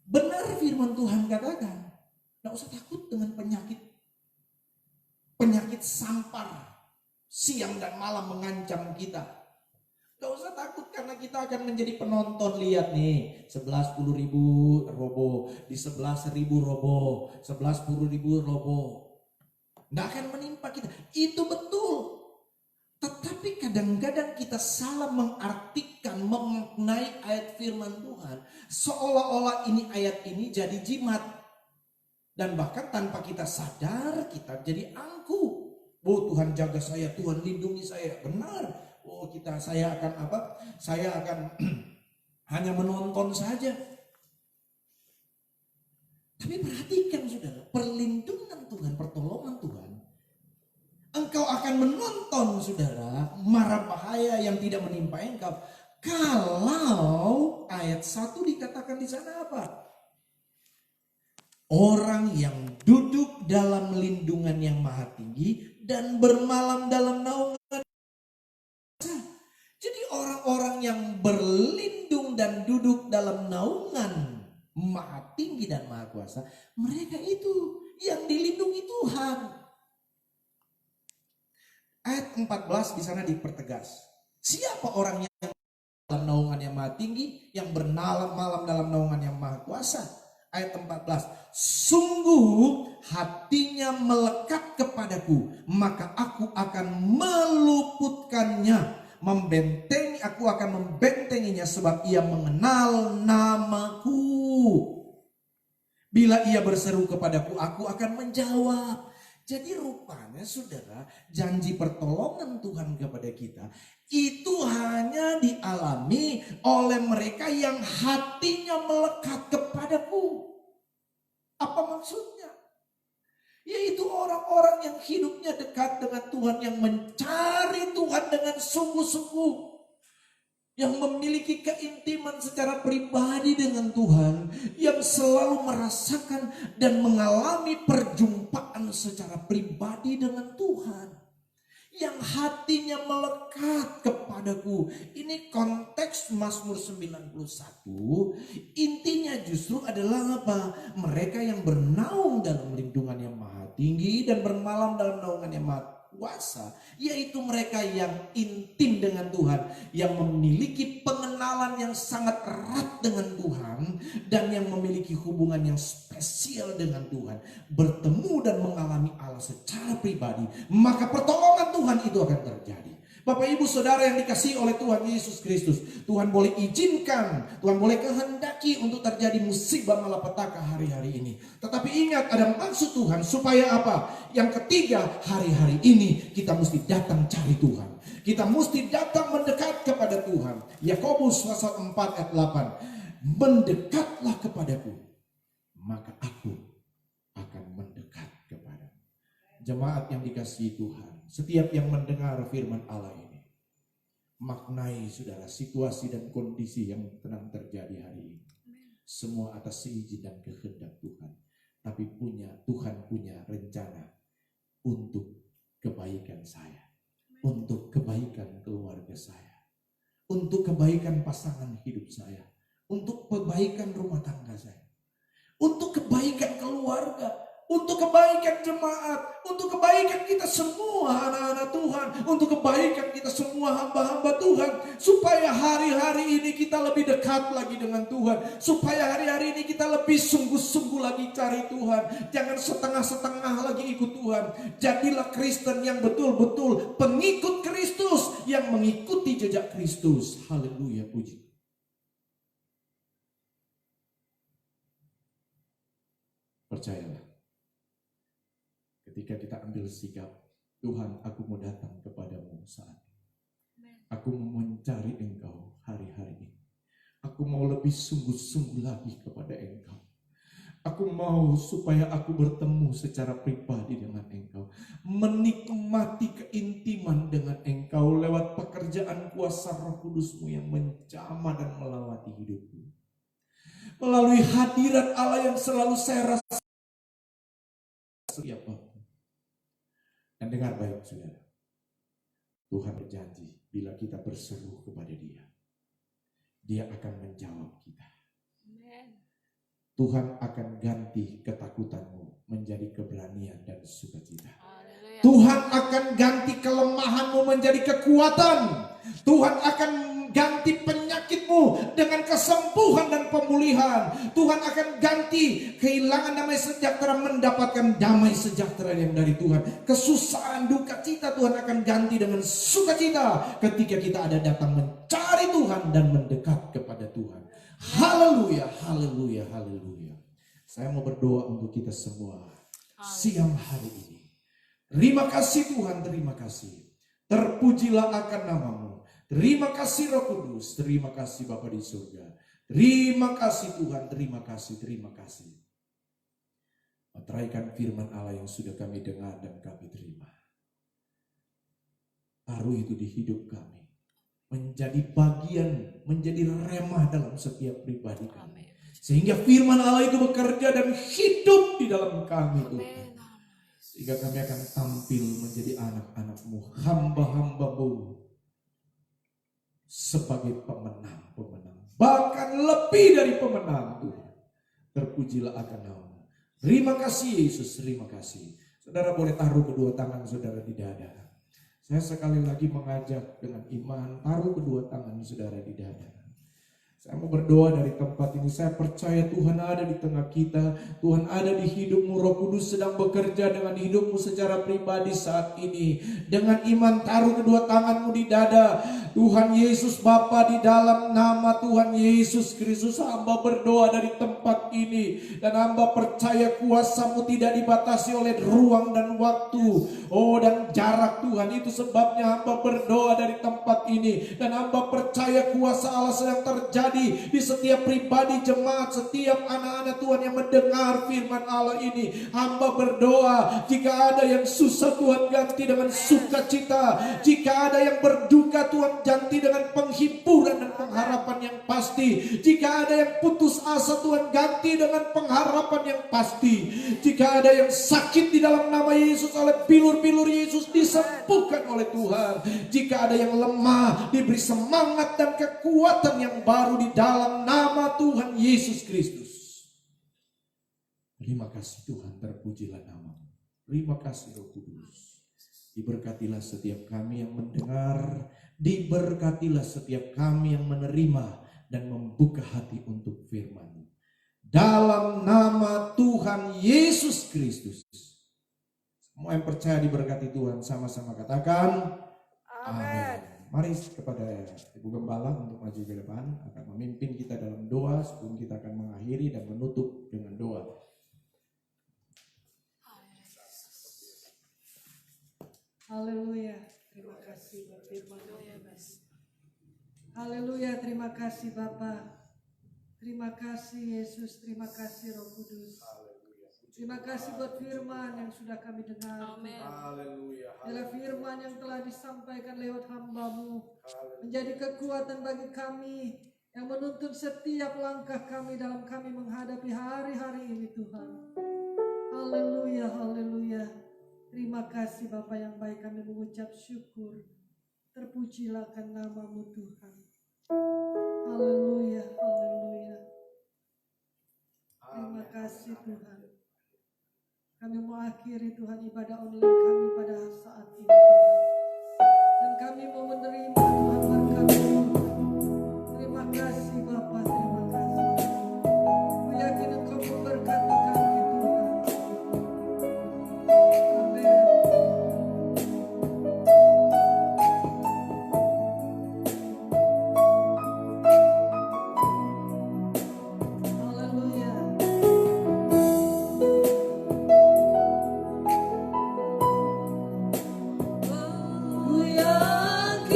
Benar firman Tuhan katakan, tidak usah takut dengan penyakit sampar siang dan malam mengancam kita. Tidak usah takut karena kita akan menjadi penonton. Lihat nih, 10.000 roboh, di 11.000 roboh, 10.000 roboh. Tidak akan menimpa kita. Itu betul. Tetapi kadang-kadang kita salah mengartikan, memaknai ayat firman Tuhan. Seolah-olah ayat ini jadi jimat. Dan bahkan tanpa kita sadar kita jadi angkuh. Oh, Tuhan jaga saya, Tuhan lindungi saya. Benar. Oh, saya akan apa? Saya akan hanya menonton saja. Tapi perhatikan saudara, perlindungan Tuhan, pertolongan Tuhan. Engkau akan menonton saudara, mara bahaya yang tidak menimpa engkau. Kalau ayat 1 dikatakan di sana apa? Orang yang duduk dalam lindungan yang maha tinggi dan bermalam dalam naungan. Jadi orang-orang yang berlindung dan duduk dalam naungan maha tinggi dan maha kuasa, mereka itu yang dilindungi Tuhan. Ayat 14 di sana dipertegas. Siapa orang yang dalam naungan yang maha tinggi, yang bermalam dalam naungan yang maha kuasa? Ayat 14. Sungguh hatinya melekat kepadaku, maka aku akan meluputkannya, aku akan membentenginya sebab ia mengenal namaku. Bila ia berseru kepadaku, aku akan menjawab. Jadi rupanya saudara, janji pertolongan Tuhan kepada kita itu hanya dialami oleh mereka yang hatinya melekat kepadaku. Apa maksudnya? Yaitu orang-orang yang hidupnya dekat dengan Tuhan, yang mencari Tuhan dengan sungguh-sungguh, yang memiliki keintiman secara pribadi dengan Tuhan, yang selalu merasakan dan mengalami perjumpaan secara pribadi dengan Tuhan, yang hatinya melekat kepadaku. Ini konteks Mazmur 91. Intinya justru adalah apa? Mereka yang bernaung dalam lindungan yang maha tinggi dan bermalam dalam naungan yang maha kuasa, yaitu mereka yang intim dengan Tuhan, yang memiliki pengenalan yang sangat erat dengan Tuhan, dan yang memiliki hubungan yang spesial dengan Tuhan, bertemu dan mengalami Allah secara pribadi, maka pertolongan Tuhan itu akan terjadi. Bapak ibu saudara yang dikasihi oleh Tuhan Yesus Kristus, Tuhan boleh izinkan, Tuhan boleh kehendaki untuk terjadi musibah malapetaka hari-hari ini. Tetapi ingat, ada maksud Tuhan supaya apa? Yang ketiga, hari-hari ini kita mesti datang cari Tuhan. Kita mesti datang mendekat kepada Tuhan. Yakobus pasal 4 ayat 8. Mendekatlah kepadaku, maka aku akan mendekat kepadamu. Jemaat yang dikasihi Tuhan, setiap yang mendengar firman Allah ini, Maknai saudara situasi dan kondisi yang sedang terjadi hari ini. Semua atas seizin dan kehendak Tuhan. Tapi Tuhan punya rencana untuk kebaikan saya. Untuk kebaikan keluarga saya. Untuk kebaikan pasangan hidup saya. Untuk kebaikan rumah tangga saya. Untuk kebaikan keluarga. Untuk kebaikan jemaat, untuk kebaikan kita semua anak-anak Tuhan, untuk kebaikan kita semua hamba-hamba Tuhan, supaya hari-hari ini kita lebih dekat lagi dengan Tuhan, supaya hari-hari ini kita lebih sungguh-sungguh lagi cari Tuhan, jangan setengah-setengah lagi ikut Tuhan. Jadilah Kristen yang betul-betul pengikut Kristus, yang mengikuti jejak Kristus. Haleluya, puji. Percayalah. Ketika kita ambil sikap, Tuhan, aku mau datang kepadamu saat ini. Aku mau mencari Engkau hari-hari ini. Aku mau lebih sungguh-sungguh lagi kepada Engkau. Aku mau supaya aku bertemu secara pribadi dengan Engkau. Menikmati keintiman dengan Engkau lewat pekerjaan kuasa Roh Kudus-Mu yang menjamah dan melawati hidupku. Melalui hadirat Allah yang selalu saya rasa setiap waktu. Dan dengar baik saudara, Tuhan berjanji bila kita berseru kepada Dia, Dia akan menjawab kita. Tuhan akan ganti ketakutanmu menjadi keberanian dan sukacita. Tuhan akan ganti kelemahanmu menjadi kekuatan. Tuhan akan ganti penyakitmu dengan kesembuhan dan pemulihan. Tuhan akan ganti kehilangan damai sejahtera mendapatkan damai sejahtera yang dari Tuhan. Kesusahan, duka cita Tuhan akan ganti dengan sukacita ketika kita ada datang mencari Tuhan dan mendekat kepada Tuhan. Haleluya, haleluya, haleluya. Saya mau berdoa untuk kita semua siang hari ini. Terima kasih Tuhan, terima kasih. Terpujilah akan namamu. Terima kasih Roh Kudus, terima kasih Bapa di surga. Terima kasih Tuhan, terima kasih, terima kasih. Meteraikan firman Allah yang sudah kami dengar dan kami terima. Taruh itu di hidup kami. Menjadi bagian, menjadi remah dalam setiap pribadi kami. Sehingga firman Allah itu bekerja dan hidup di dalam kami Tuhan. Sehingga kami akan tampil menjadi anak-anak-Mu, hamba-hamba-Mu. Sebagai pemenang-pemenang, bahkan lebih dari pemenang Tuhan. Terpujilah akan nama-Mu. Terima kasih Yesus, terima kasih. Saudara boleh taruh kedua tangan saudara di dada. Saya sekali lagi mengajak dengan iman, taruh kedua tangan saudara di dada. Saya mau berdoa dari tempat ini. Saya percaya Tuhan ada di tengah kita. Tuhan ada di hidupmu. Roh Kudus sedang bekerja dengan hidupmu secara pribadi saat ini. Dengan iman taruh kedua tanganmu di dada. Tuhan Yesus Bapa, di dalam nama Tuhan Yesus Kristus, hamba berdoa dari tempat ini. Dan hamba percaya kuasa-Mu tidak dibatasi oleh ruang dan waktu. Oh, dan jarak Tuhan. Itu sebabnya hamba berdoa dari tempat ini. Dan hamba percaya kuasa Allah sedang terjadi di setiap pribadi jemaat, setiap anak-anak Tuhan yang mendengar firman Allah ini. Hamba berdoa, jika ada yang susah Tuhan ganti dengan sukacita. Jika ada yang berduka Tuhan ganti dengan penghiburan dan pengharapan yang pasti. Jika ada yang putus asa Tuhan ganti dengan pengharapan yang pasti. Jika ada yang sakit di dalam nama Yesus oleh bilur-bilur Yesus disembuhkan oleh Tuhan. Jika ada yang lemah diberi semangat dan kekuatan yang baru di dalam nama Tuhan Yesus Kristus. Terima kasih Tuhan, terpujilah nama-Mu. Terima kasih Roh Kudus. Diberkatilah setiap kami yang mendengar, diberkatilah setiap kami yang menerima dan membuka hati untuk firman-Mu. Dalam nama Tuhan Yesus Kristus. Semua yang percaya diberkati Tuhan sama-sama katakan amin. Mari kepada Ibu Gembala untuk maju ke depan, akan memimpin kita dalam doa sebelum kita akan mengakhiri dan menutup dengan doa. Haleluya, terima kasih berfirman. Haleluya, terima kasih Bapa. Terima kasih Yesus, terima kasih Roh Kudus. Terima kasih buat firman yang sudah kami dengar. Amin. Haleluya. Adalah firman yang telah disampaikan lewat hamba-Mu. Menjadi kekuatan bagi kami yang menuntun setiap langkah kami dalam kami menghadapi hari-hari ini Tuhan. Haleluya, haleluya. Terima kasih Bapa yang baik, kami mengucap syukur. Terpujilah kan nama-Mu Tuhan. Haleluya, haleluya. Terima kasih Tuhan. Kami mau akhiri Tuhan ibadah online kami pada saat ini Tuhan. Dan kami mau menerima Tuhan berkat-Mu. Terima kasih Bapa, terima kasih. Yakin Engkau memberkati kami Tuhan. Amin. Haleluya. Ku yakin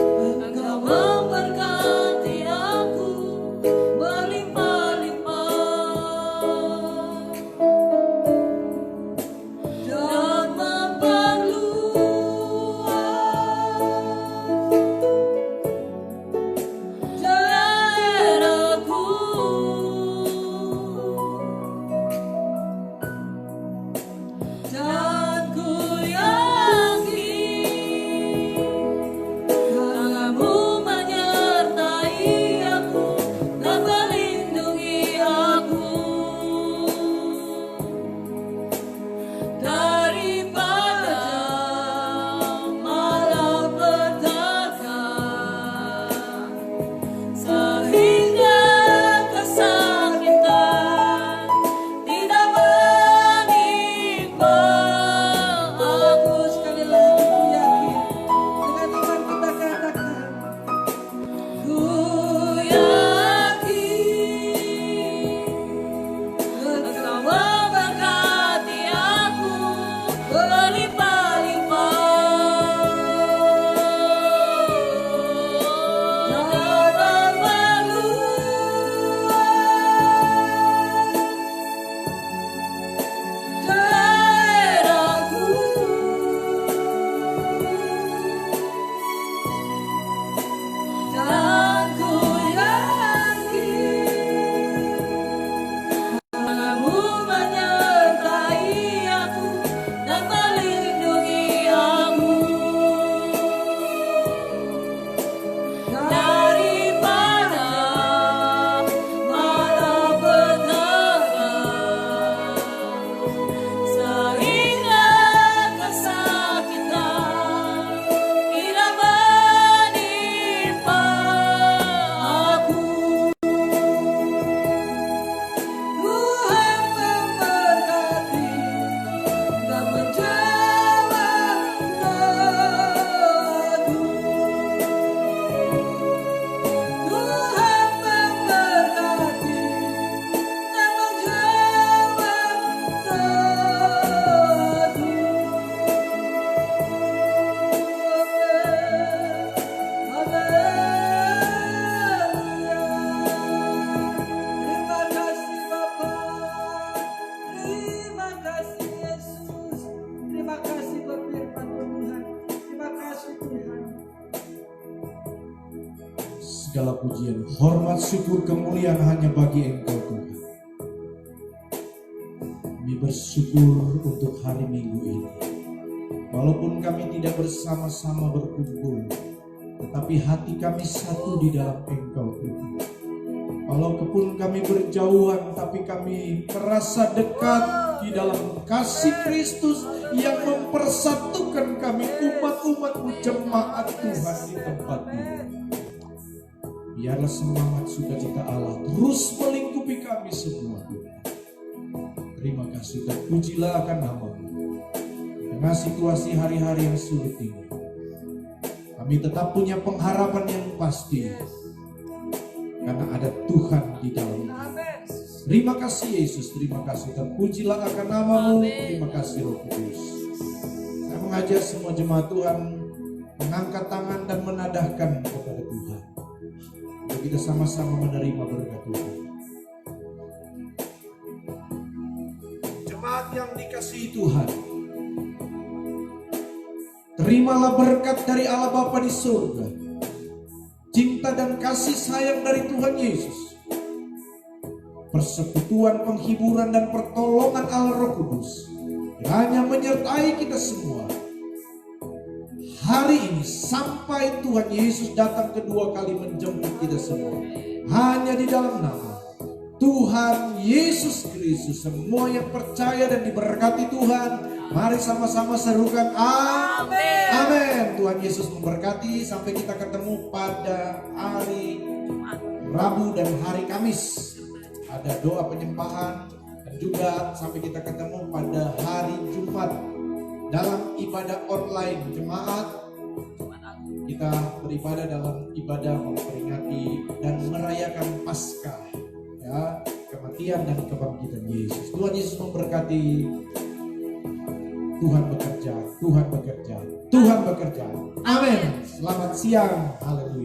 Engkau memberkati aku berlimpah-limpah dan memperluas daerahku. Dan ku yakin tangan-Mu menyertai aku dan melindungi aku daripada malapetaka, sehingga kesakitan tidak menimpa aku. Sekali lagi ku yakin. Dengan iman kita katakan. Ku yakin Engkau memberkati aku berlimpah-limpah dan memperluas daerahku. Dan ku yakin tangan-Mu menyertai aku dan melindungi aku daripada malapetaka, sehingga kesakitan tidak menimpa aku. Tuhan memberkati dan menjawab doaku. Tuhan memberkati dan menjawab doaku. Terima kasih Bapa. Terima kasih Yesus. Terima kasih buat firman Tuhan. Terima kasih Tuhan. Segala pujian, hormat, syukur, kemuliaan hanya bagi Engkau Tuhan. Kami bersyukur untuk hari Minggu ini. Walaupun kami tidak bersama-sama berkumpul, tetapi hati kami satu di dalam Engkau Tuhan. Walaupun kami berjauhan, tapi kami merasa dekat di dalam kasih Kristus yang mempersatukan kami umat-umat-Mu, jemaat Tuhan di tempat ini. Biarlah semangat sukacita Allah terus melingkupi kami semua Tuhan. Terima kasih dan pujilah akan nama-Mu. Di tengah situasi hari-hari yang sulit ini, kami tetap punya pengharapan yang pasti. Karena ada Tuhan di dalamnya. Terima kasih Yesus, terima kasih dan pujilah akan nama-Mu. Terima kasih Roh Kudus. Saya mengajak semua jemaat Tuhan mengangkat tangan dan menadahkan kepada Tuhan. Untuk kita sama-sama menerima berkat Tuhan. yang dikasihi Tuhan, terimalah berkat dari Allah Bapa di surga, cinta dan kasih sayang dari Tuhan Yesus, persekutuan, penghiburan dan pertolongan Allah Roh Kudus hanya menyertai kita semua hari ini sampai Tuhan Yesus datang kedua kali menjemput kita semua. Hanya di dalam nama Tuhan Yesus Kristus, semua yang percaya dan diberkati Tuhan, mari sama-sama serukan amin. Amin. Tuhan Yesus memberkati. Sampai kita ketemu pada hari Rabu dan hari Kamis. Ada doa penyempahan, dan juga sampai kita ketemu pada hari Jumat dalam ibadah online jemaat. Kita beribadah dalam ibadah memperingati dan merayakan Paskah, ya, kematian dan kebangkitan Yesus. Tuhan Yesus memberkati. Tuhan bekerja, Tuhan bekerja, Tuhan bekerja. Amin. Selamat siang. Haleluya.